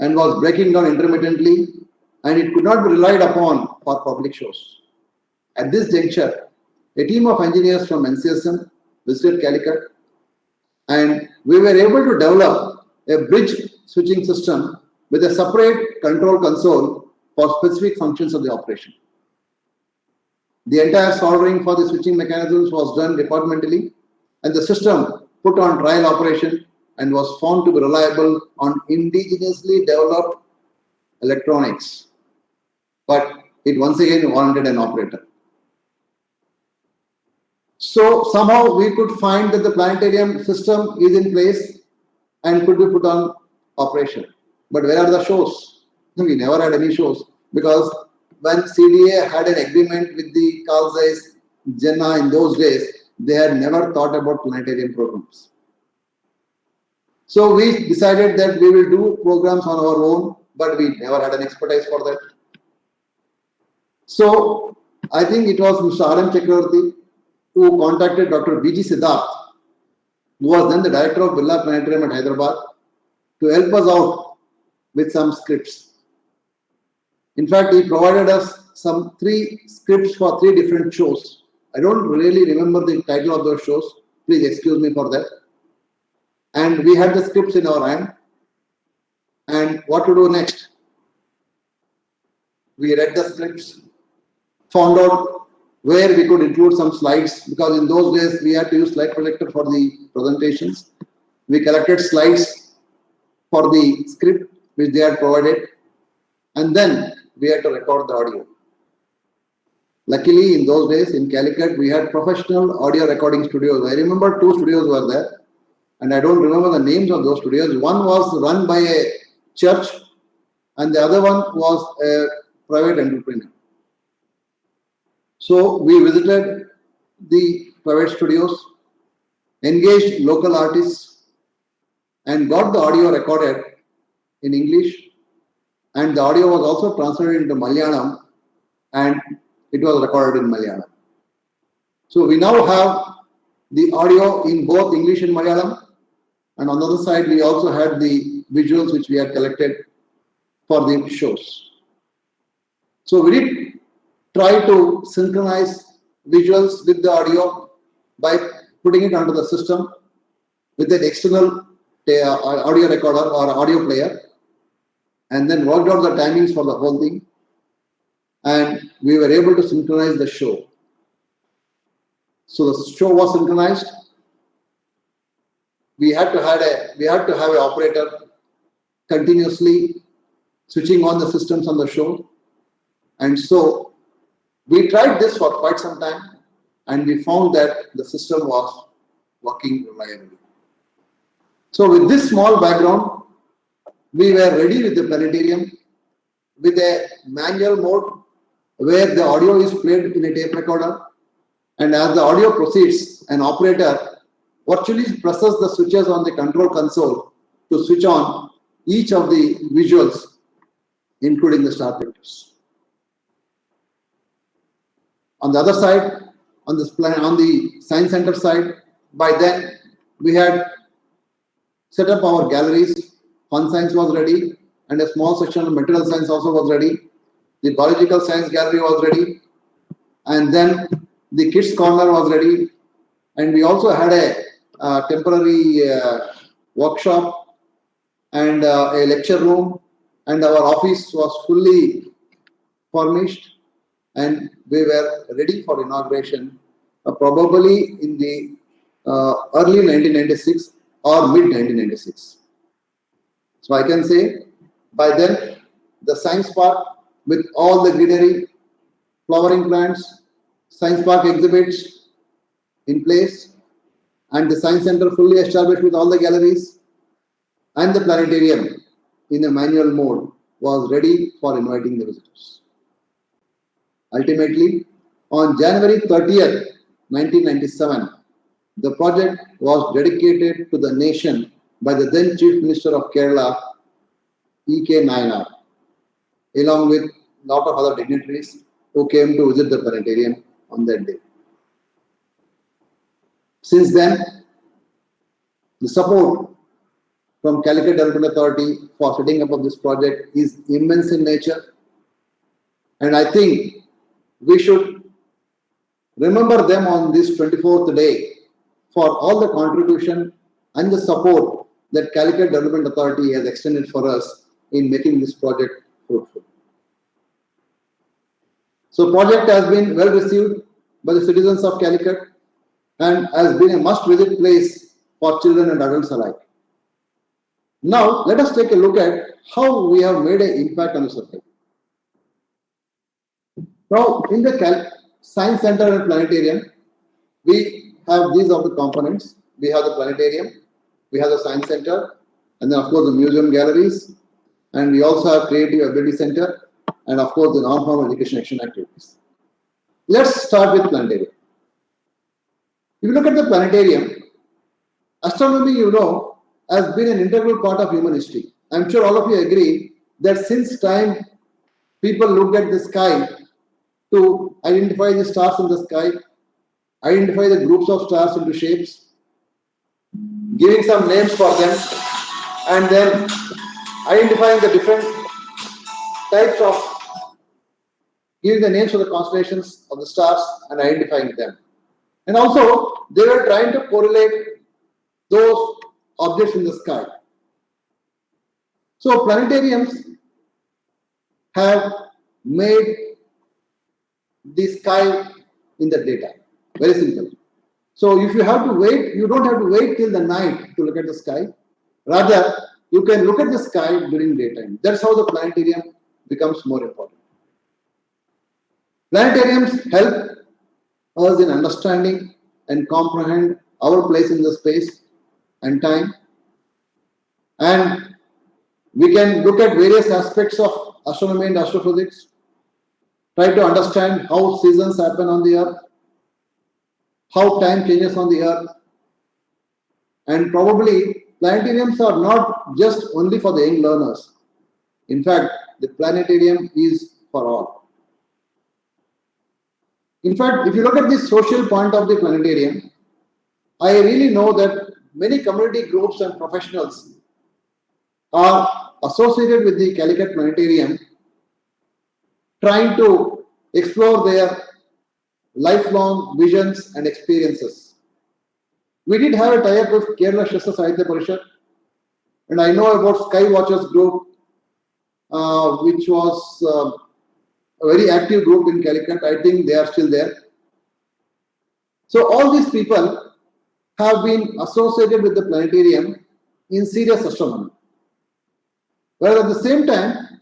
and was breaking down intermittently, and it could not be relied upon for public shows. At this juncture, a team of engineers from NCSM visited Calicut, and we were able to develop a bridge switching system with a separate control console for specific functions of the operation. The entire soldering for the switching mechanisms was done departmentally, and the system put on trial operation and was found to be reliable on indigenously developed electronics. But it once again wanted an operator. So somehow we could find that the planetarium system is in place and could be put on operation. But where are the shows? We never had any shows because when CDA had an agreement with the Carl Zeiss, Jena in those days, they had never thought about planetarium programs. So we decided that we will do programs on our own, but we never had an expertise for that. So I think it was Mr. R.M. Chakravarti who contacted Dr. B.G. Siddharth, who was then the director of Birla Planetarium at Hyderabad, to help us out with some scripts. In fact, he provided us some 3 scripts for 3 different shows. I don't really remember the title of those shows. Please excuse me for that. And we had the scripts in our hand. And what to do next? We read the scripts, found out where we could include some slides, because in those days we had to use slide projector for the presentations. We collected slides for the script which they had provided, and then we had to record the audio. Luckily, in those days in Calicut, we had professional audio recording studios. I remember 2 studios were there, and I don't remember the names of those studios. One was run by a church, and the other one was a private entrepreneur. So we visited the private studios, engaged local artists, and got the audio recorded in English, and the audio was also translated into Malayalam, and it was recorded in Malayalam. So we now have the audio in both English and Malayalam, and on the other side we also had the visuals which we had collected for the shows. So we did try to synchronize visuals with the audio by putting it onto the system with an external audio recorder or audio player, and then worked out the timings for the whole thing, and we were able to synchronize the show. So the show was synchronized. We had to have an operator continuously switching on the systems on the show, and so we tried this for quite some time, and we found that the system was working reliably. So with this small background, we were ready with the planetarium with a manual mode where the audio is played in a tape recorder, and as the audio proceeds, an operator virtually presses the switches on the control console to switch on each of the visuals, including the star pictures. On the other side, on the Science Center side, by then we had set up our galleries. Fun Science was ready, and a small section of Material Science also was ready. The Biological Science gallery was ready, and then the Kids Corner was ready, and we also had a temporary workshop and a lecture room, and our office was fully furnished, and we were ready for inauguration probably in the early 1996 or mid 1996. So I can say by then the science park with all the greenery, flowering plants, science park exhibits in place, and the science center fully established with all the galleries, and the planetarium in a manual mode was ready for inviting the visitors. Ultimately, on January 30th, 1997, the project was dedicated to the nation by the then Chief Minister of Kerala, E.K. Nayanar, along with a lot of other dignitaries who came to visit the planetarium on that day. Since then, the support from Calicut Development Authority for setting up of this project is immense in nature, and I think we should remember them on this 24th day for all the contribution and the support that Calicut Development Authority has extended for us in making this project fruitful. So project has been well received by the citizens of Calicut and has been a must-visit place for children and adults alike. Now, let us take a look at how we have made an impact on the society. Now, in the Science Center and Planetarium, we have these are the components. We have the planetarium, we have the Science Center, and then of course the museum galleries, and we also have Creative Ability Center, and of course the non-formal education action activities. Let's start with planetarium. If you look at the planetarium, astronomy, you know, has been an integral part of human history. I'm sure all of you agree that since time people looked at the sky to identify the stars in the sky, identify the groups of stars into shapes, giving some names for them, and then identifying the different types of, giving the names of the constellations of the stars and identifying them. And also, they were trying to correlate those objects in the sky. So planetariums have made the sky in the daytime. Very simple. So if you have to wait, you don't have to wait till the night to look at the sky. Rather, you can look at the sky during daytime. That's how the planetarium becomes more important. Planetariums help us in understanding and comprehend our place in the space and time. And we can look at various aspects of astronomy and astrophysics, try to understand how seasons happen on the earth, how time changes on the earth, and probably planetariums are not just only for the young learners. In fact, the planetarium is for all. In fact, if you look at the social point of the planetarium, I really know that many community groups and professionals are associated with the Calicut Planetarium, trying to explore their lifelong visions and experiences. We did have a tie-up with Kerala Shastra Sahitya Parishad, and I know about Sky Watchers group, which was a very active group in Calicut. I think they are still there. So all these people have been associated with the planetarium in serious astronomy. Whereas at the same time,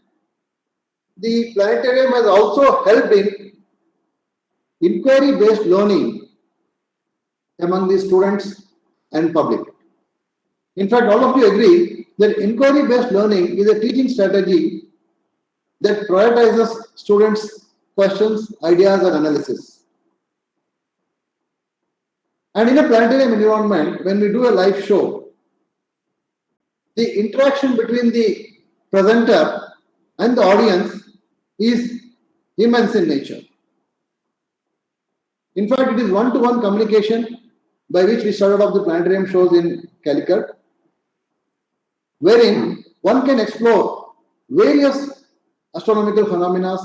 the planetarium has also helped in inquiry-based learning among the students and public. In fact, all of you agree that inquiry-based learning is a teaching strategy that prioritizes students' questions, ideas, and analysis. And in a planetarium environment, when we do a live show, the interaction between the presenter and the audience is immense in nature. In fact, it is one-to-one communication by which we started off the planetarium shows in Calicut, wherein one can explore various astronomical phenomena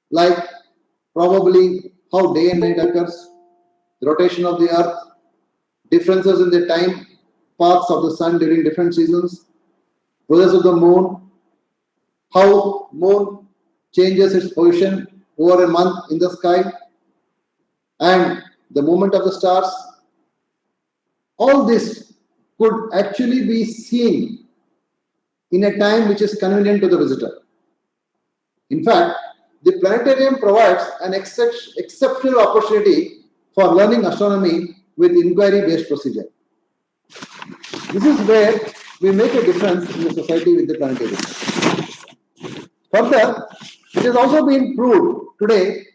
like probably how day and night occurs, the rotation of the earth, differences in the time paths of the sun during different seasons, process of the moon, how moon changes its position over a month in the sky, and the movement of the stars. All this could actually be seen in a time which is convenient to the visitor. In fact, the planetarium provides an exceptional opportunity for learning astronomy with inquiry-based procedure. This is where we make a difference in the society with the planetarium. Further, it has also been proved today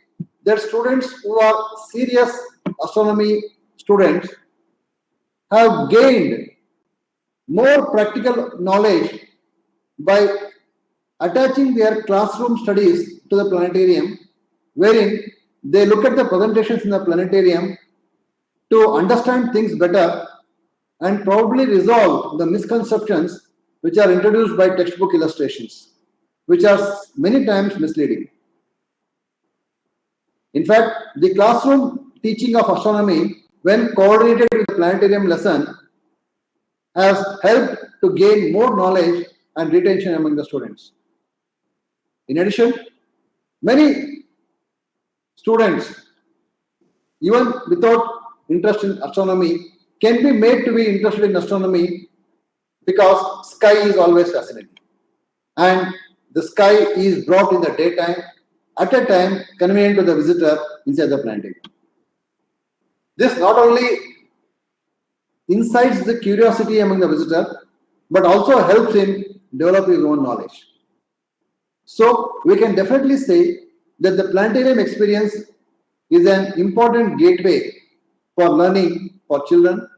that students who are serious astronomy students have gained more practical knowledge by attaching their classroom studies to the planetarium, wherein they look at the presentations in the planetarium to understand things better and probably resolve the misconceptions which are introduced by textbook illustrations, which are many times misleading. In fact, the classroom teaching of astronomy, when coordinated with the planetarium lesson, has helped to gain more knowledge and retention among the students. In addition, many students, even without interest in astronomy, can be made to be interested in astronomy because sky is always fascinating. And the sky is brought in the daytime at a time convenient to the visitor inside the planetarium. This not only incites the curiosity among the visitor, but also helps him develop his own knowledge. So we can definitely say that the planetarium experience is an important gateway for learning for children,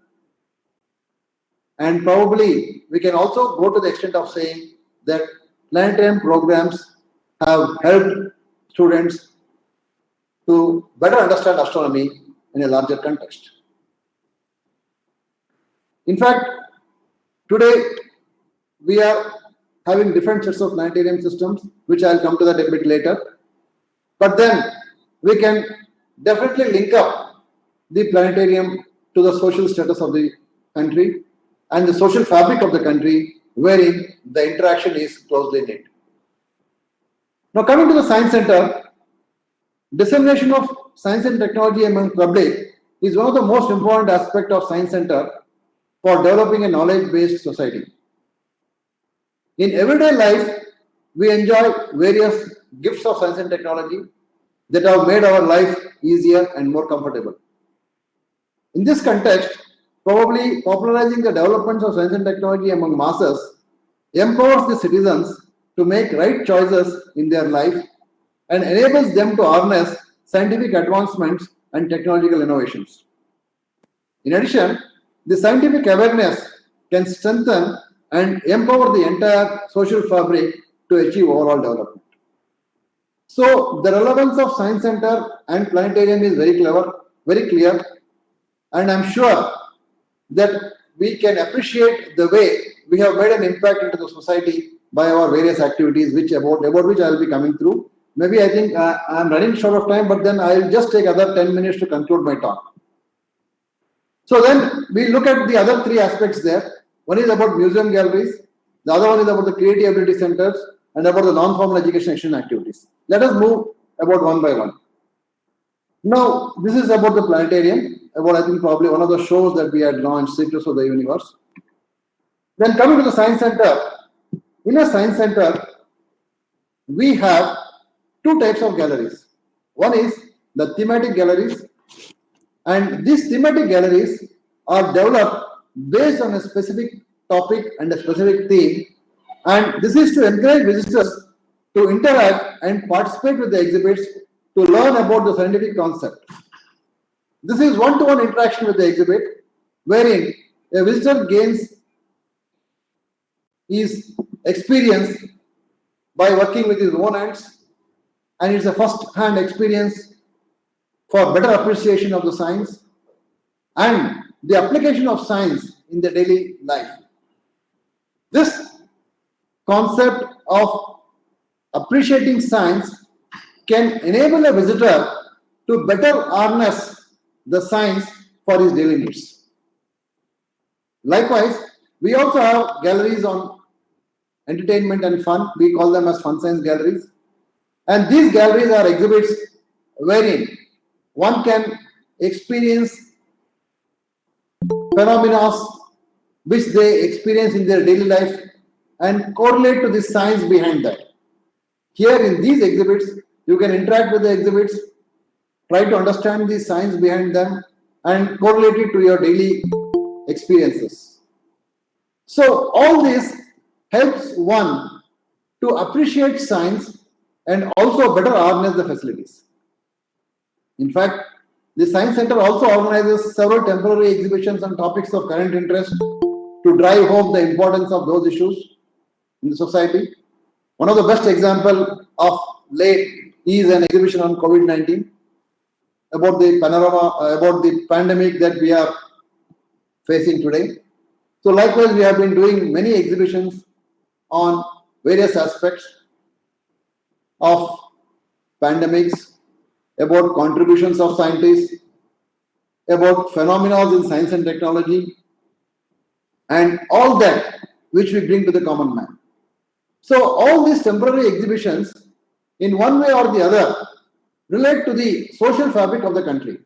and probably we can also go to the extent of saying that planetarium programs have helped students to better understand astronomy in a larger context. In fact, today we are having different sets of planetarium systems, which I'll come to that a bit later. But then we can definitely link up the planetarium to the social status of the country and the social fabric of the country, wherein the interaction is closely knit. Now, coming to the Science Center, dissemination of science and technology among public is one of the most important aspects of Science Center for developing a knowledge-based society. In everyday life, we enjoy various gifts of science and technology that have made our life easier and more comfortable. In this context, probably popularizing the developments of science and technology among masses empowers the citizens to make right choices in their life and enables them to harness scientific advancements and technological innovations. In addition, the scientific awareness can strengthen and empower the entire social fabric to achieve overall development. So the relevance of Science Center and Planetarium is very clear, and I'm sure that we can appreciate the way we have made an impact into the society by our various activities, about which I will be coming through. Maybe I think I'm running short of time, but then I'll just take other 10 minutes to conclude my talk. So then we look at the other three aspects there. One is about museum galleries, the other one is about the creative ability centers, and about the non-formal education action activities. Let us move about one by one. Now, this is about the planetarium, about I think probably one of the shows that we had launched, Secrets of the Universe. Then coming to the Science Center, in a Science Center, we have two types of galleries. One is the thematic galleries, and these thematic galleries are developed based on a specific topic and a specific theme, and this is to encourage visitors to interact and participate with the exhibits to learn about the scientific concept. This is one-to-one interaction with the exhibit, wherein a visitor gains his experience by working with his own hands, and it's a first-hand experience for better appreciation of the science and the application of science in the daily life. This concept of appreciating science can enable a visitor to better harness the science for his daily needs. Likewise, we also have galleries on entertainment and fun. We call them as fun science galleries. And these galleries are exhibits wherein one can experience phenomena which they experience in their daily life and correlate to the science behind that. Here in these exhibits, you can interact with the exhibits, try to understand the science behind them, and correlate it to your daily experiences. So all this helps one to appreciate science and also better harness the facilities. In fact, the Science Center also organizes several temporary exhibitions on topics of current interest to drive home the importance of those issues in the society. One of the best examples of late is an exhibition on COVID-19, about the panorama, about the pandemic that we are facing today. So likewise, we have been doing many exhibitions on various aspects of pandemics, about contributions of scientists, about phenomena in science and technology, and all that which we bring to the common man. So all these temporary exhibitions, in one way or the other, relate to the social fabric of the country.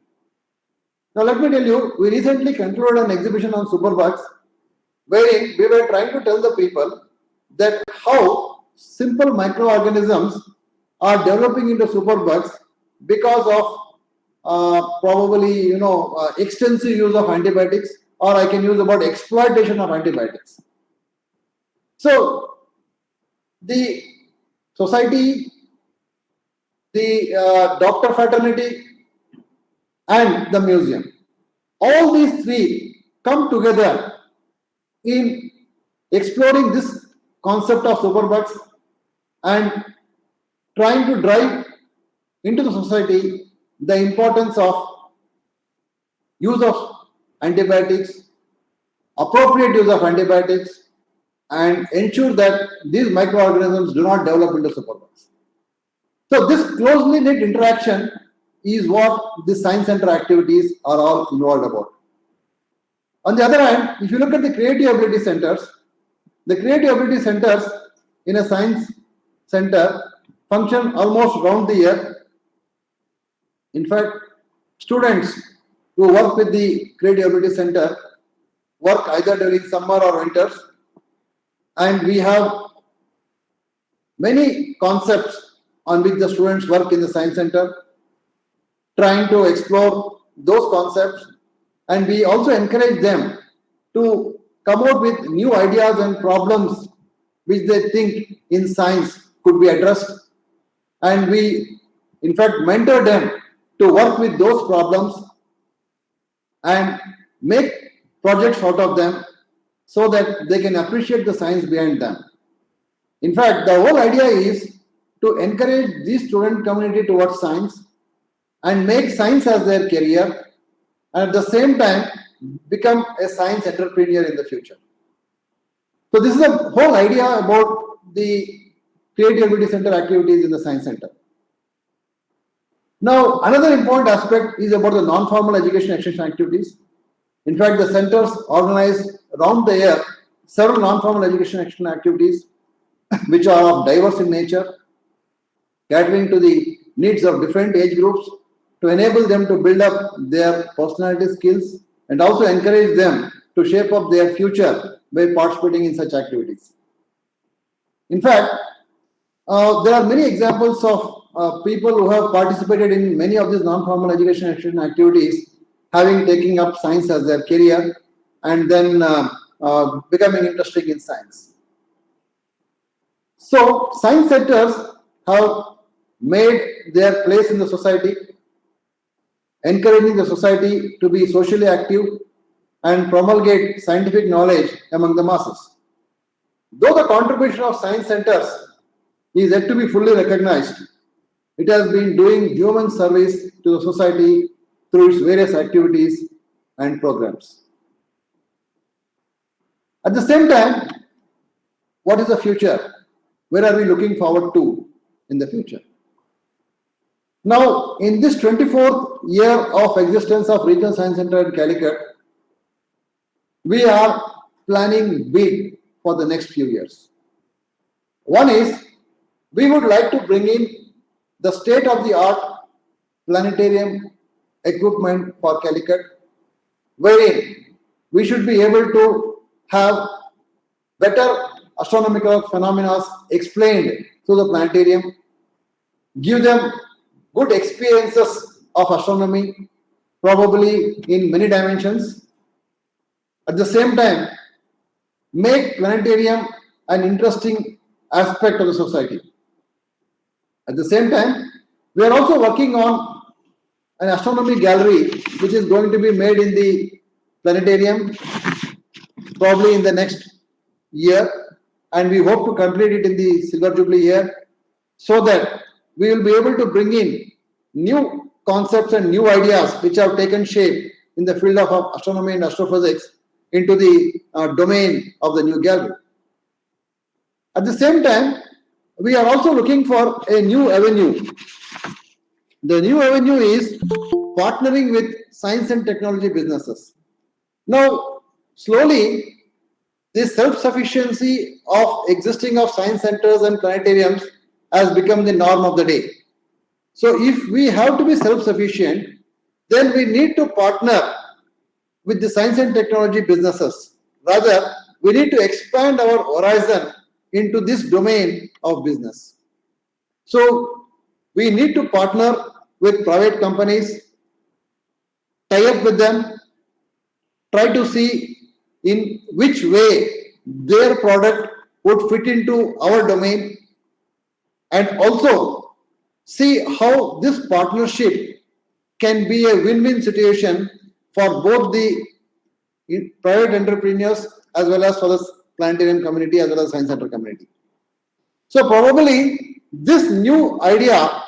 Now let me tell you, we recently concluded an exhibition on superbugs, wherein we were trying to tell the people that how simple microorganisms are developing into superbugs because of probably extensive use of antibiotics, or I can use about exploitation of antibiotics. So the society, the doctor fraternity, and the museum, all these three come together in exploring this concept of superbugs and trying to drive into the society the importance of use of antibiotics, appropriate use of antibiotics, and ensure that these microorganisms do not develop into superbugs. So this closely knit interaction is what the science center activities are all involved about. On the other hand, if you look at the creative ability centers, the creative ability centers in a science center function almost round the year. In fact, students who work with the creative ability center work either during summer or winters, and we have many concepts on which the students work in the science center, trying to explore those concepts, and we also encourage them to come out with new ideas and problems which they think in science could be addressed, and we in fact mentor them to work with those problems and make projects out of them so that they can appreciate the science behind them. In fact, the whole idea is to encourage the student community towards science and make science as their career, and at the same time become a science entrepreneur in the future. So this is the whole idea about the Creative Ability Center activities in the Science Center. Now, another important aspect is about the non-formal education extension activities. In fact, the centers organize around the year several non-formal education extension activities which are of diverse in nature, catering to the needs of different age groups to enable them to build up their personality skills and also encourage them to shape up their future by participating in such activities. In fact, there are many examples of people who have participated in many of these non-formal education extension activities, having taken up science as their career and then becoming interested in science. So, science centers have made their place in the society, encouraging the society to be socially active and promulgate scientific knowledge among the masses. Though the contribution of science centers is yet to be fully recognized, it has been doing human service to the society through its various activities and programs. At the same time, what is the future? Where are we looking forward to in the future? Now, in this 24th year of existence of Regional Science Center in Calicut, we are planning big for the next few years. One is, we would like to bring in the state-of-the-art planetarium equipment for Calicut, wherein we should be able to have better astronomical phenomena explained through the planetarium, give them good experiences of astronomy, probably in many dimensions. At the same time, make planetarium an interesting aspect of the society. At the same time, we are also working on an astronomy gallery which is going to be made in the planetarium probably in the next year, and we hope to complete it in the Silver Jubilee year so that we will be able to bring in new concepts and new ideas which have taken shape in the field of astronomy and astrophysics into the domain of the new gallery. At the same time, we are also looking for a new avenue. The new avenue is partnering with science and technology businesses. Now, slowly, this self-sufficiency of existing of science centers and planetariums has become the norm of the day. So if we have to be self-sufficient, then we need to partner with the science and technology businesses. Rather, we need to expand our horizon into this domain of business. So we need to partner with private companies, tie up with them, try to see in which way their product would fit into our domain, and also see how this partnership can be a win-win situation for both the private entrepreneurs as well as for the planetarium community as well as science center community. So probably this new idea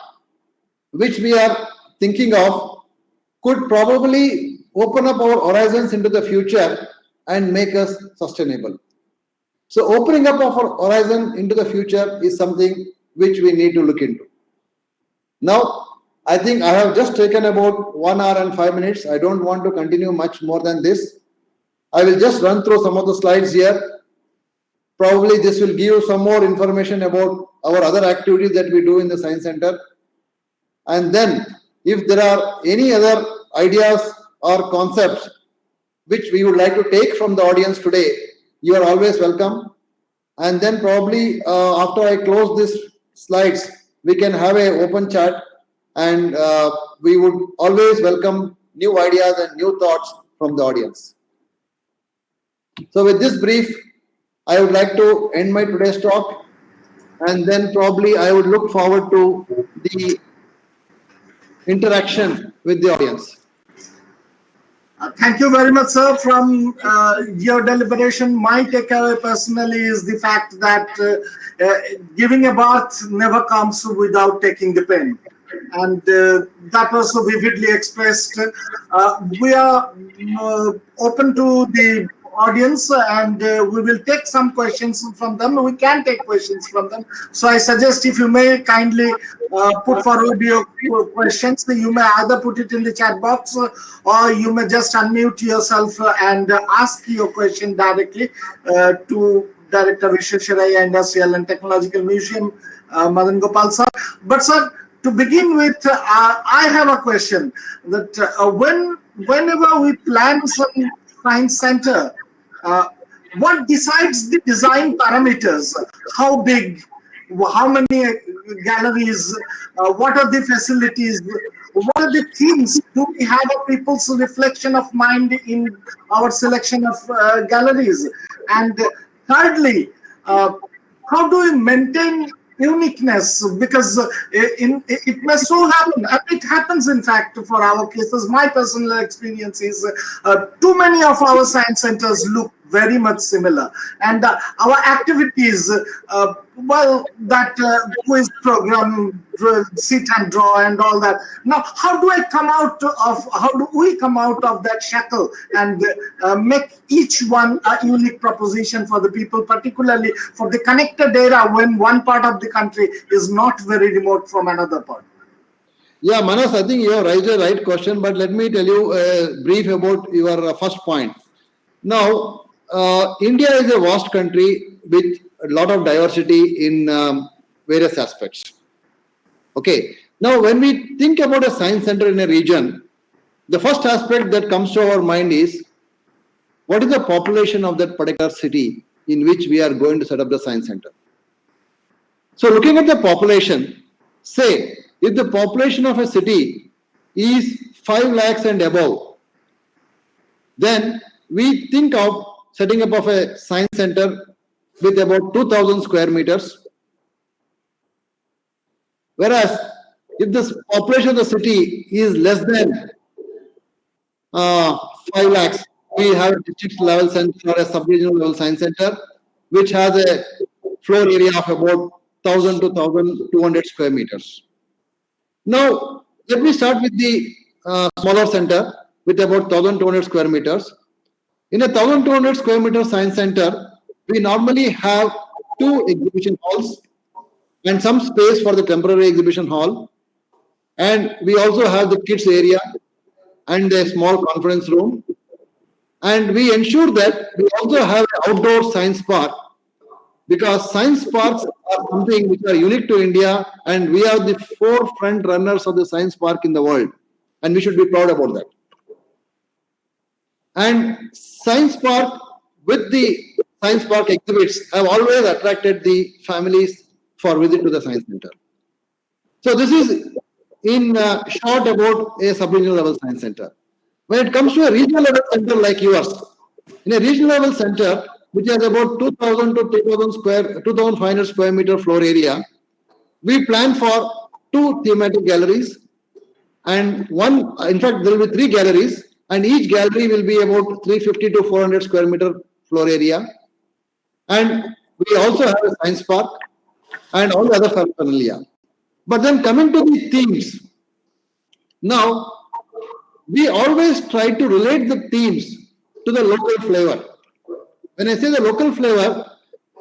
which we are thinking of could probably open up our horizons into the future and make us sustainable. So opening up of our horizon into the future is something which we need to look into. Now, I think I have just taken about 1 hour and 5 minutes. I don't want to continue much more than this. I will just run through some of the slides here. Probably this will give you some more information about our other activities that we do in the Science Center. And then if there are any other ideas or concepts which we would like to take from the audience today, you are always welcome. And then probably after I close these slides, we can have an open chat, and we would always welcome new ideas and new thoughts from the audience. So with this brief, I would like to end my today's talk, and then probably I would look forward to the interaction with the audience. Thank you very much, sir. From your deliberation, my takeaway personally is the fact that giving a bath never comes without taking the pen. And that was so vividly expressed. We are open to the audience, and we will take some questions from them. We can take questions from them. So I suggest if you may kindly put forward your questions. You may either put it in the chat box, or you may just unmute yourself and ask your question directly to Director Vishwesvaraya Industrial and Technological Museum, Madan Gopal sir. But sir, to begin with, I have a question that whenever we plan some science center, what decides the design parameters? How big? How many galleries? What are the facilities? What are the themes? Do we have a people's reflection of mind in our selection of galleries? And thirdly, how do we maintain uniqueness? Because it may so happen, and it happens in fact for our cases. My personal experience is too many of our science centers look very much similar, and our activities, well, that quiz program, sit and draw and all that. Now, how do we come out of that shackle and make each one a unique proposition for the people, particularly for the connected era when one part of the country is not very remote from another part? Yeah, Manas, I think you have raised a right question, but let me tell you a brief about your first point. Now, India is a vast country with a lot of diversity in various aspects. Okay. Now, when we think about a science center in a region, the first aspect that comes to our mind is what is the population of that particular city in which we are going to set up the science center. So, looking at the population, say if the population of a city is 5 lakhs and above, then we think of setting up of a science center with about 2,000 square meters. Whereas if the population of the city is less than 5 lakhs, we have a district level center or a sub-regional level science center, which has a floor area of about 1,000 to 1,200 square meters. Now, let me start with the smaller center with about 1,200 square meters. In a 1,200 square meter science center, we normally have 2 exhibition halls and some space for the temporary exhibition hall. And we also have the kids area and a small conference room. And we ensure that we also have an outdoor science park, because science parks are something which are unique to India, and we are the forefront runners of the science park in the world. And we should be proud about that. And science park with the science park exhibits have always attracted the families for visit to the science center. So this is in short about a sub-regional level science center. When it comes to a regional level center like yours, in a regional level center which has about 2,000 to 2,500 square meter floor area, we plan for 2 thematic galleries, and in fact there will be 3 galleries. And each gallery will be about 350 to 400 square meter floor area. And we also have a science park and all the other paraphernalia. But then coming to the themes, Now, we always try to relate the themes to the local flavor. When I say the local flavor,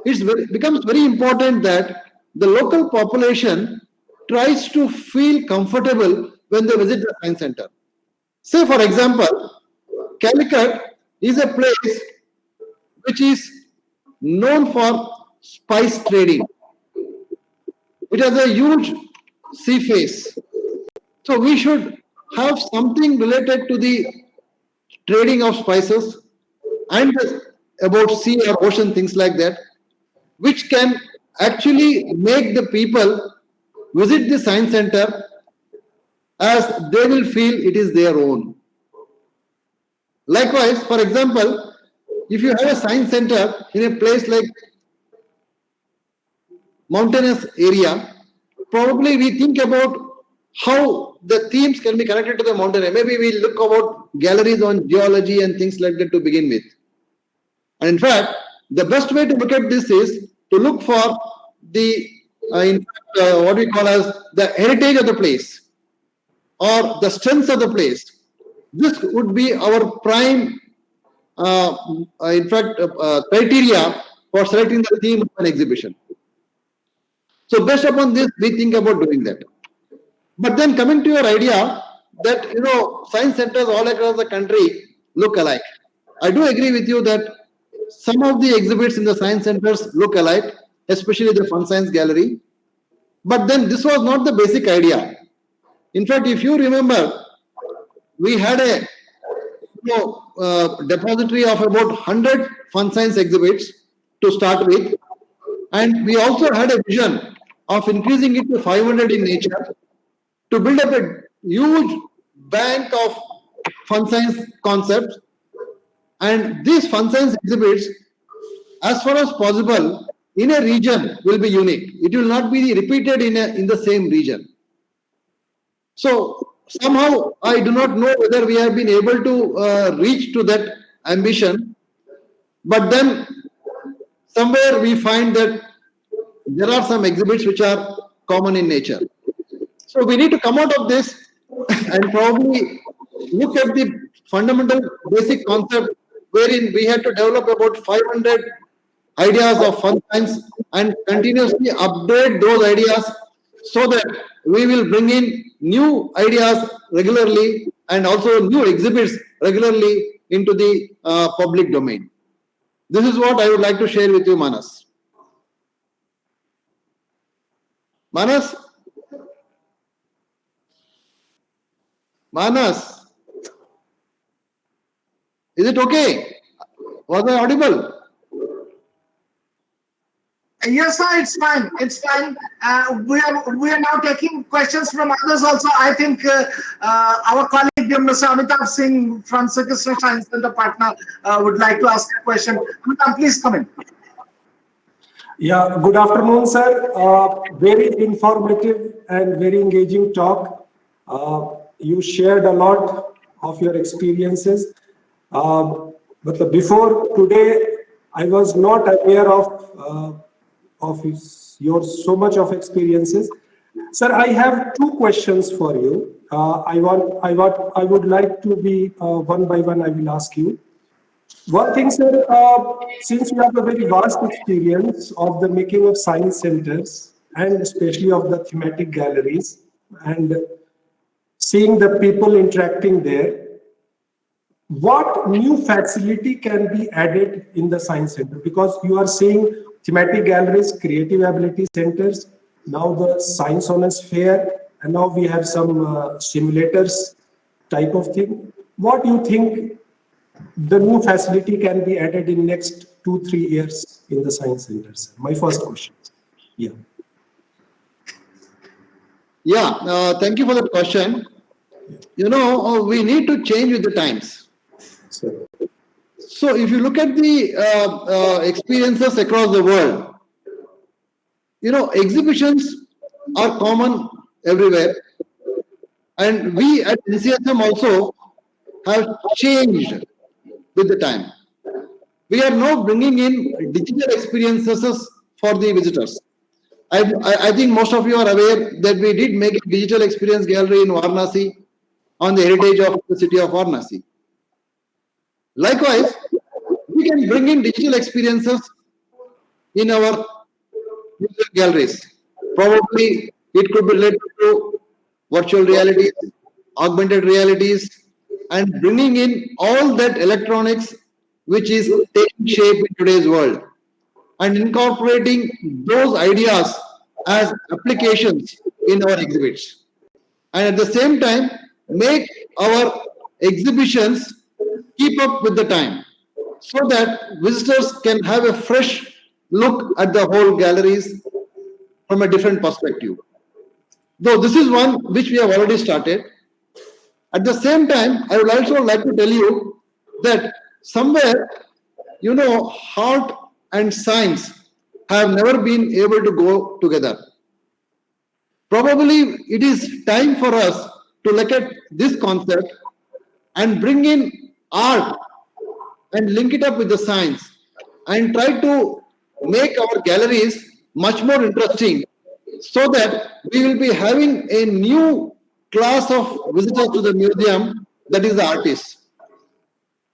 it becomes very important that the local population tries to feel comfortable when they visit the science center. Say, for example, Calicut is a place which is known for spice trading. It has a huge sea face. So we should have something related to the trading of spices and about sea or ocean, things like that, which can actually make the people visit the science center as they will feel it is their own. Likewise, for example, if you have a science center in a place like mountainous area, probably we think about how the themes can be connected to the mountain. Maybe we look about galleries on geology and things like that to begin with. And in fact, the best way to look at this is to look for the what we call as the heritage of the place or the strengths of the place. This would be our prime, criteria for selecting the theme of an exhibition. So based upon this, we think about doing that. But then coming to your idea that, science centers all across the country look alike. I do agree with you that some of the exhibits in the science centers look alike, especially the Fun Science Gallery. But then this was not the basic idea. In fact, if you remember, we had a depository of about 100 Fun Science exhibits to start with. And we also had a vision of increasing it to 500 in nature to build up a huge bank of fun science concepts. And these fun science exhibits, as far as possible, in a region will be unique. It will not be repeated in the same region. So somehow I do not know whether we have been able to reach to that ambition. But then somewhere we find that there are some exhibits which are common in nature. So we need to come out of this and probably look at the fundamental basic concept wherein we had to develop about 500 ideas of fun science and continuously update those ideas so that we will bring in new ideas regularly and also new exhibits regularly into the public domain. This is what I would like to share with you, Manas. Manas? Manas? Is it okay? Was I audible? Yes, sir, it's fine. It's fine. We are now taking questions from others also. I think our colleague Mr. Amitabh Singh from Sri Krishna Science Center Patna would like to ask a question. Amitabh, please come in. Yeah, good afternoon, sir. Very informative and very engaging talk. You shared a lot of your experiences. But before today, I was not aware of your so much of experiences. Sir, I have two questions for you. I would like to be one by one. I will ask you. One thing, sir, since you have a very vast experience of the making of science centers and especially of the thematic galleries and seeing the people interacting there, what new facility can be added in the science center? Because you are saying thematic galleries, creative ability centers, now the science honors fair, and now we have some simulators type of thing. What do you think the new facility can be added in next 2-3 years in the science centers? My first question. Yeah. Yeah, thank you for that question. We need to change with the times. So if you look at the experiences across the world, exhibitions are common everywhere. And we at NCSM also have changed with the time. We are now bringing in digital experiences for the visitors. I think most of you are aware that we did make a digital experience gallery in Varanasi on the heritage of the city of Varanasi. Likewise, we can bring in digital experiences in our museum galleries. Probably it could be related to virtual realities, augmented realities, and bringing in all that electronics which is taking shape in today's world, and incorporating those ideas as applications in our exhibits. And at the same time, make our exhibitions keep up with the time so that visitors can have a fresh look at the whole galleries from a different perspective. Though this is one which we have already started. At the same time, I would also like to tell you that somewhere, art and science have never been able to go together. Probably it is time for us to look at this concept and bring in art and link it up with the science and try to make our galleries much more interesting so that we will be having a new class of visitors to the museum, that is the artists.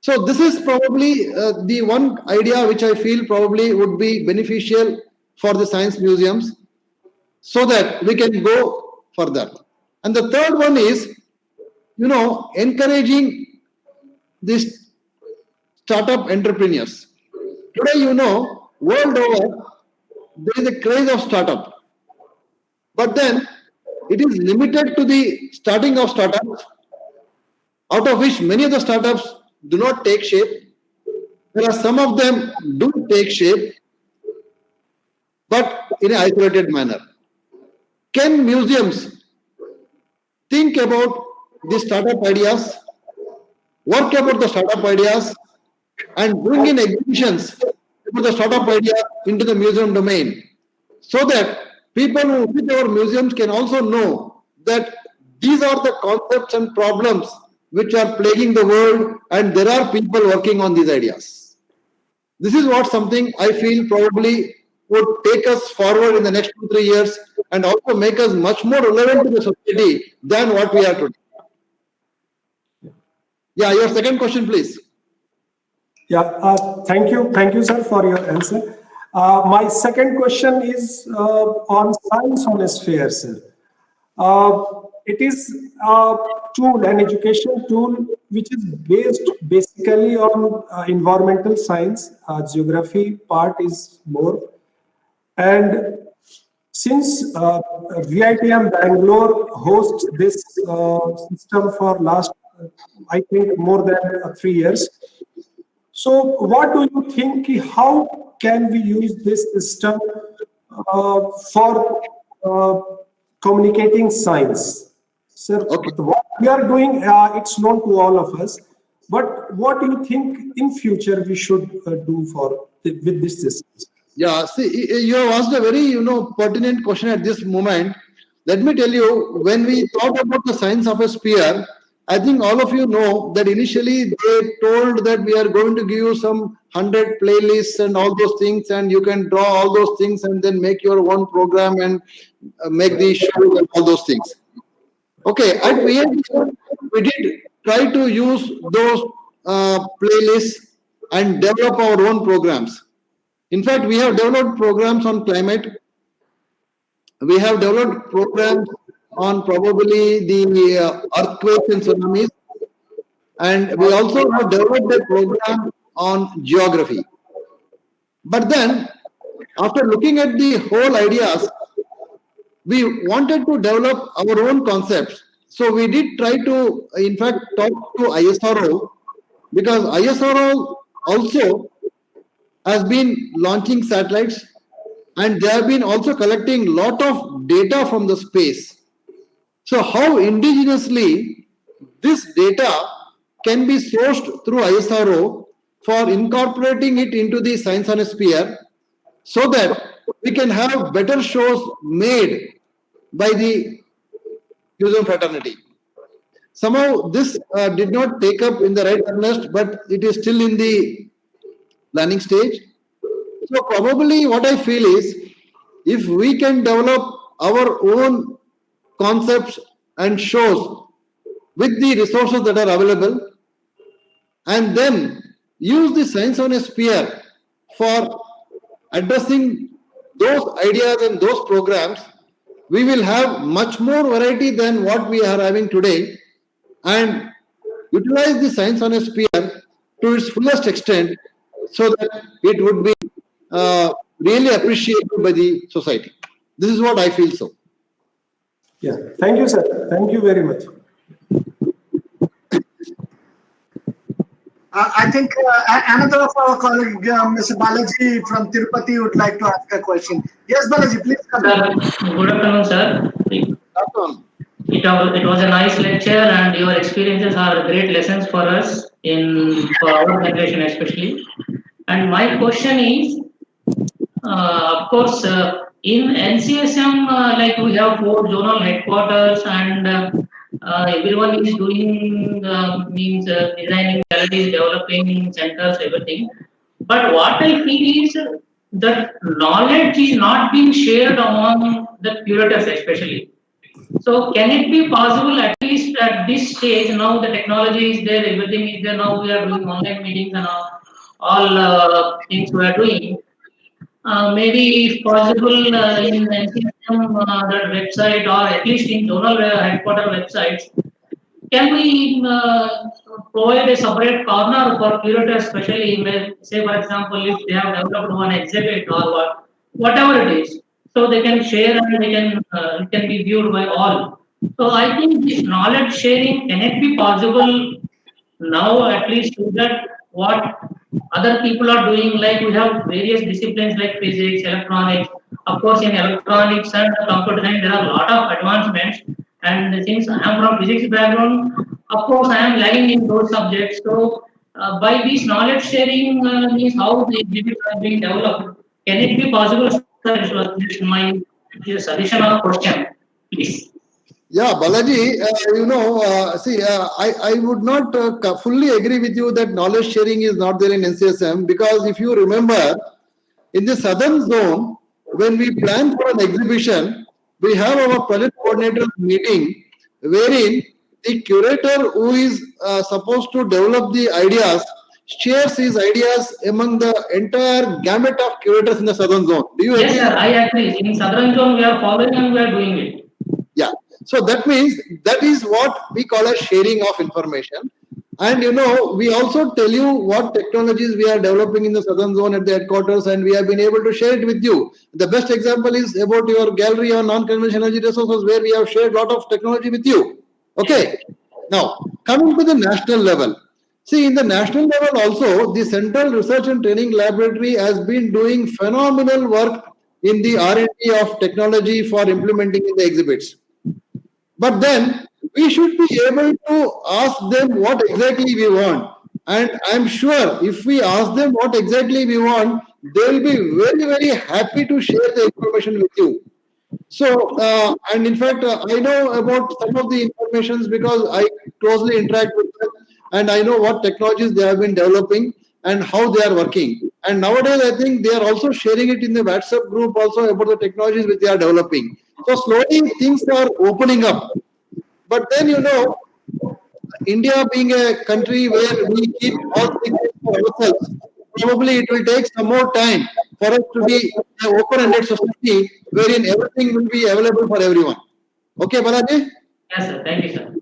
So this is probably the one idea which I feel probably would be beneficial for the science museums so that we can go further. And the third one is, encouraging these startup entrepreneurs. Today, world over, there is a craze of startup. But then it is limited to the starting of startups, out of which many of the startups do not take shape. There are some of them do take shape, but in an isolated manner. Can museums think about the startup ideas, work about the startup ideas, and bring in exhibitions about the startup idea into the museum domain so that people who visit our museums can also know that these are the concepts and problems which are plaguing the world, and there are people working on these ideas. This is what something I feel probably would take us forward in the next 2-3 years and also make us much more relevant to the society than what we are today. Yeah, your second question, please. Yeah, thank you, sir, for your answer. My second question is on science on a sphere, sir. It is a tool, an education tool, which is based basically on environmental science. Geography part is more. And since VITM Bangalore hosts this system for last, I think, more than 3 years. So what do you think, how can we use this system for communicating science? Sir, okay. What we are doing, it's known to all of us, but what do you think in future we should do with this system? Yeah, see, you have asked a very, pertinent question at this moment. Let me tell you, when we thought about the science of a sphere, I think all of you know that initially they told that we are going to give you some 100 playlists and all those things, and you can draw all those things and then make your own program and make the show and all those things. Okay, at VITM, we did try to use those playlists and develop our own programs. In fact, we have developed programs on climate. We have developed programs on probably the earthquakes and tsunamis. And we also have developed a program on geography. But then, after looking at the whole ideas, we wanted to develop our own concepts. So we did try to, in fact, talk to ISRO, because ISRO also has been launching satellites, and they have been also collecting a lot of data from the space. So how indigenously this data can be sourced through ISRO for incorporating it into the science on a sphere so that we can have better shows made by the museum fraternity. Somehow this did not take up in the right earnest, but it is still in the planning stage. So probably what I feel is, if we can develop our own concepts and shows with the resources that are available, and then use the science on a sphere for addressing those ideas and those programs, we will have much more variety than what we are having today, and utilize the science on a sphere to its fullest extent so that it would be really appreciated by the society. This is what I feel so. Yeah, thank you, sir. Thank you very much. I think another of our colleague, Mr. Balaji from Tirupati, would like to ask a question. Yes, Balaji, please come in. Sir, good afternoon, sir. It was a nice lecture, and your experiences are great lessons for us for our generation especially. And my question is, of course, in NCSM, like we have 4 zonal headquarters, and everyone is doing designing galleries, developing centers, everything. But what I feel is that knowledge is not being shared among the curators, especially. So, can it be possible, at least at this stage, now the technology is there, everything is there, now we are doing online meetings and all things we are doing. Maybe if possible in NCSM, that website, or at least in zonal headquarter websites, can we provide a separate corner for curators, especially say for example, if they have developed one exhibit or whatever it is, so they can share and it can be viewed by all. So I think this knowledge sharing, can it be possible now, at least, so that what other people are doing, like we have various disciplines like physics, electronics. Of course, in electronics and computer science, there are a lot of advancements. And since I am from physics background, of course, I am lagging in those subjects. So, by this knowledge sharing means how the exhibits are being developed. Can it be possible, sir? It was just my suggestion or question, please. Yeah, Balaji, I would not fully agree with you that knowledge sharing is not there in NCSM, because if you remember, in the southern zone, when we plan for an exhibition, we have our project coordinator meeting, wherein the curator who is supposed to develop the ideas shares his ideas among the entire gamut of curators in the southern zone. Do you agree? Yes, sir, I agree. In southern zone, we are following and we are doing it. Yeah. So that means that is what we call a sharing of information. And we also tell you what technologies we are developing in the southern zone at the headquarters, and we have been able to share it with you. The best example is about your gallery on non-conventional energy resources, where we have shared a lot of technology with you. Okay. Now, coming to the national level. See, in the national level also, the Central Research and Training Laboratory has been doing phenomenal work in the R&D of technology for implementing in the exhibits. But then we should be able to ask them what exactly we want. And I'm sure if we ask them what exactly we want, they'll be very, very happy to share the information with you. So, and in fact, I know about some of the informations because I closely interact with them, and I know what technologies they have been developing and how they are working. And nowadays, I think they are also sharing it in the WhatsApp group also about the technologies which they are developing. So slowly things are opening up. But then, India being a country where we keep all things for ourselves, probably it will take some more time for us to be an open-ended society wherein everything will be available for everyone. Okay, Balaji? Yes, sir. Thank you, sir.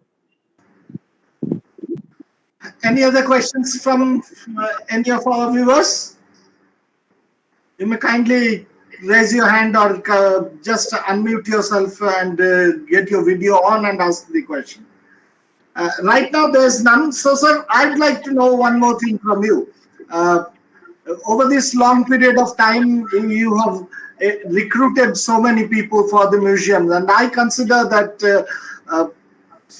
Any other questions from any of our viewers? You may kindly raise your hand or just unmute yourself and get your video on and ask the question. Right now, there's none. So, sir, I'd like to know one more thing from you. Over this long period of time, you have recruited so many people for the museum, and I consider that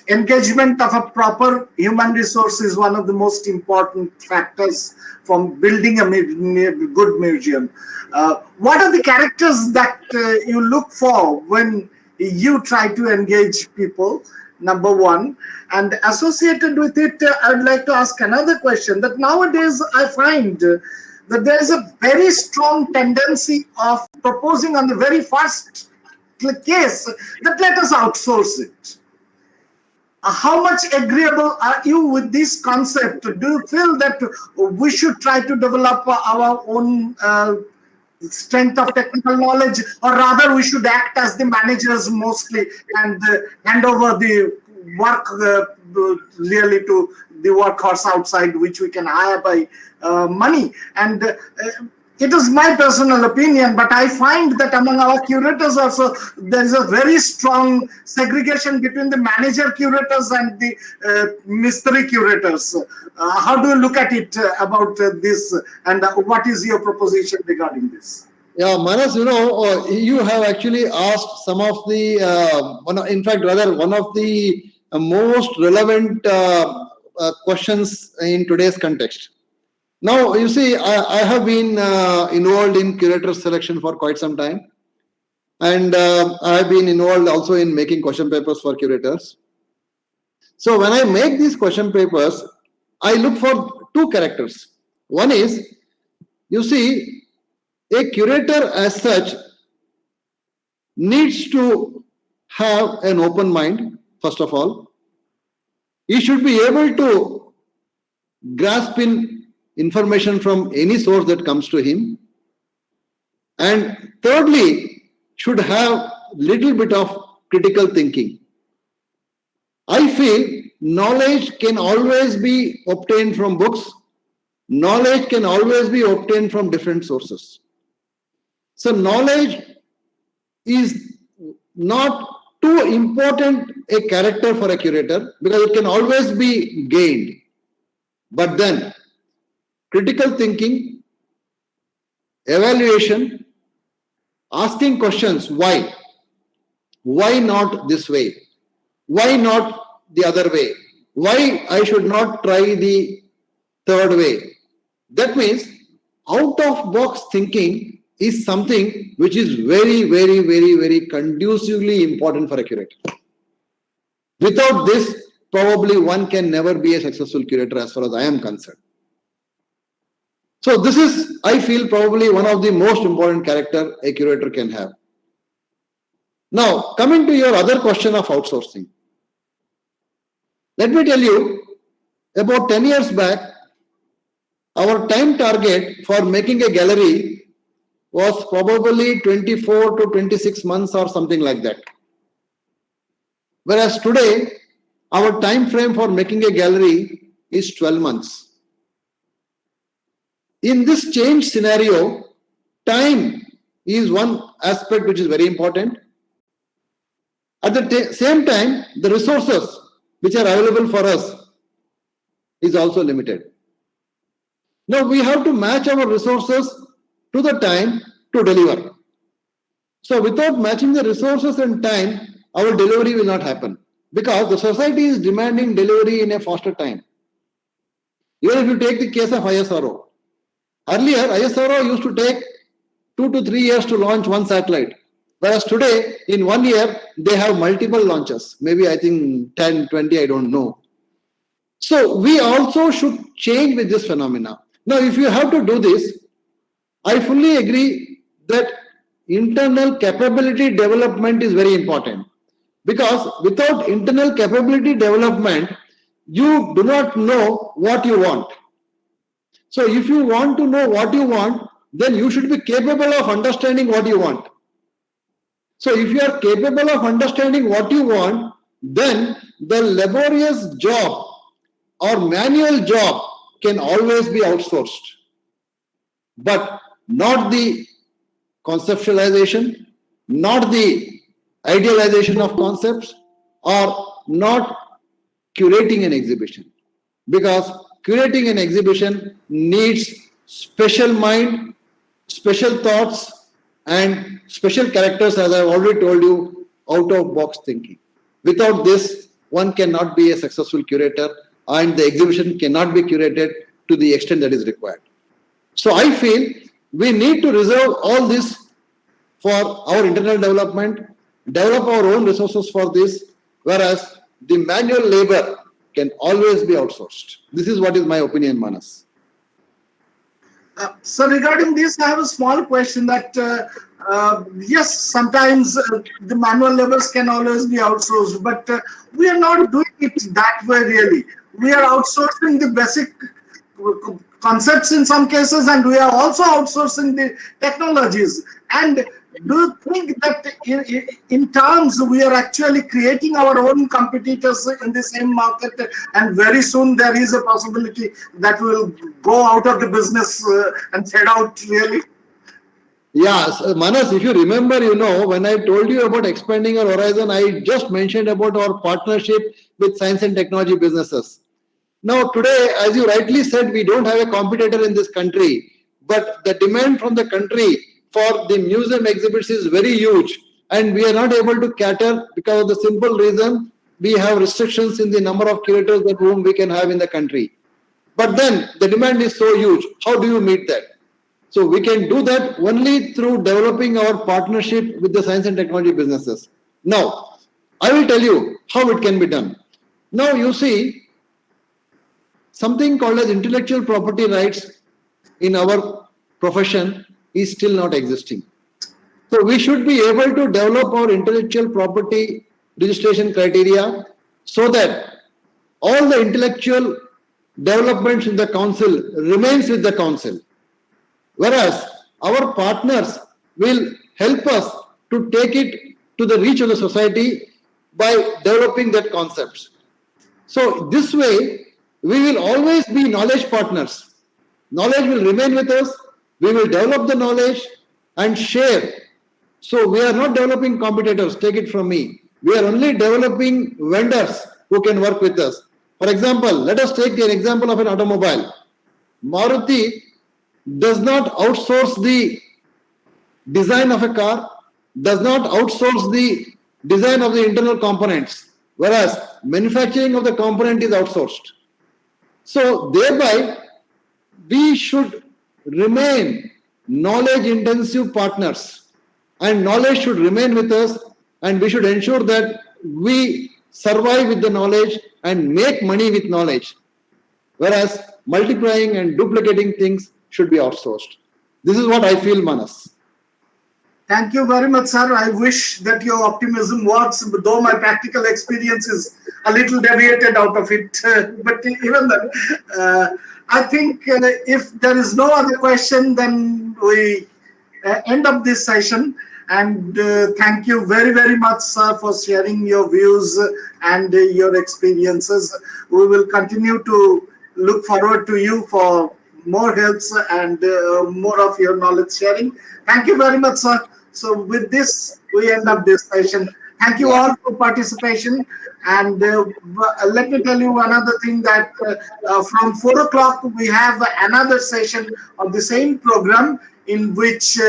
engagement of a proper human resource is one of the most important factors from building a good museum. What are the characters that you look for when you try to engage people? Number one. And associated with it, I'd like to ask another question, that nowadays I find that there is a very strong tendency of proposing on the very first case that let us outsource it. how much agreeable are you with this concept? Do you feel that we should try to develop our own strength of technical knowledge, or rather we should act as the managers mostly and hand over the work really to the workhorse outside, which we can hire by money? And it is my personal opinion, but I find that among our curators also there is a very strong segregation between the manager curators and the mystery curators. How do you look at it about this, and what is your proposition regarding this? Yeah, Manas, you have actually asked some of the, one of the most relevant questions in today's context. Now, you see, I have been involved in curator selection for quite some time. And I have been involved also in making question papers for curators. So when I make these question papers, I look for two characters. One is, you see, a curator as such needs to have an open mind, first of all. He should be able to grasp in information from any source that comes to him. And thirdly, should have little bit of critical thinking. I feel knowledge can always be obtained from books. Knowledge can always be obtained from different sources. So knowledge is not too important a character for a curator because it can always be gained. But then critical thinking, evaluation, asking questions, why? Why not this way? Why not the other way? Why I should not try the third way? That means out-of-box thinking is something which is very, very, very, very conducively important for a curator. Without this, probably one can never be a successful curator as far as I am concerned. So this is, I feel, probably one of the most important character a curator can have. Now, coming to your other question of outsourcing. Let me tell you, about 10 years back, our time target for making a gallery was probably 24 to 26 months or something like that. Whereas today, our time frame for making a gallery is 12 months. In this change scenario, time is one aspect which is very important. At the same time, the resources which are available for us is also limited. Now we have to match our resources to the time to deliver. So without matching the resources and time, our delivery will not happen because the society is demanding delivery in a faster time. Even if you take the case of ISRO, earlier ISRO used to take 2 to 3 years to launch one satellite. Whereas today, in 1 year, they have multiple launches. Maybe I think 10, 20, I don't know. So we also should change with this phenomena. Now, if you have to do this, I fully agree that internal capability development is very important. Because without internal capability development, you do not know what you want. So if you want to know what you want, then you should be capable of understanding what you want. So if you are capable of understanding what you want, then the laborious job or manual job can always be outsourced. But not the conceptualization, not the idealization of concepts, or not curating an exhibition. Because curating an exhibition needs special mind, special thoughts, and special characters, as I've already told you, out-of-box thinking. Without this, one cannot be a successful curator, and the exhibition cannot be curated to the extent that is required. So I feel we need to reserve all this for our internal development, develop our own resources for this, whereas the manual labor can always be outsourced. This is what is my opinion, Manas. So regarding this, I have a small question that yes, sometimes the manual labors can always be outsourced, but we are not doing it that way really. We are outsourcing the basic concepts in some cases, and we are also outsourcing the technologies. And do you think that in terms we are actually creating our own competitors in the same market, and very soon there is a possibility that will go out of the business and fade out really? Yeah, Manas, if you remember, when I told you about expanding our horizon, I just mentioned about our partnership with science and technology businesses. Now, today, as you rightly said, we don't have a competitor in this country, but the demand from the country for the museum exhibits is very huge, and we are not able to cater because of the simple reason we have restrictions in the number of curators that whom we can have in the country. But then the demand is so huge. How do you meet that? So we can do that only through developing our partnership with the science and technology businesses. Now, I will tell you how it can be done. Now, you see, something called as intellectual property rights in our profession is still not existing. So we should be able to develop our intellectual property registration criteria so that all the intellectual developments in the council remains with the council. Whereas our partners will help us to take it to the reach of the society by developing that concepts. So this way, we will always be knowledge partners. Knowledge will remain with us. We will develop the knowledge and share. So we are not developing competitors, take it from me. We are only developing vendors who can work with us. For example, let us take an example of an automobile. Maruti does not outsource the design of a car, does not outsource the design of the internal components, whereas manufacturing of the component is outsourced. So thereby, we should remain knowledge-intensive partners, and knowledge should remain with us, and we should ensure that we survive with the knowledge and make money with knowledge, whereas multiplying and duplicating things should be outsourced. This is what I feel, Manas. Thank you very much, sir. I wish that your optimism works, though my practical experience is a little deviated out of it. But even then, I think if there is no other question, then we end up this session. And thank you very, very much, sir, for sharing your views and your experiences. We will continue to look forward to you for more helps and more of your knowledge sharing. Thank you very much, sir. So with this, we end up this session. Thank you all for participation. And let me tell you another thing, that from 4 o'clock, we have another session of the same program in which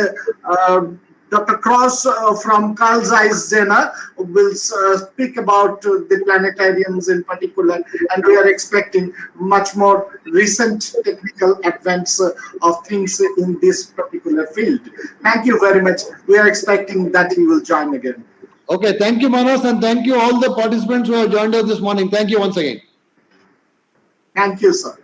Dr. Cross from Carl Zeiss Jena will speak about the planetariums in particular, and we are expecting much more recent technical advance of things in this particular field. Thank you very much. We are expecting that he will join again. Okay, thank you, Manas, and thank you all the participants who have joined us this morning. Thank you once again. Thank you, sir.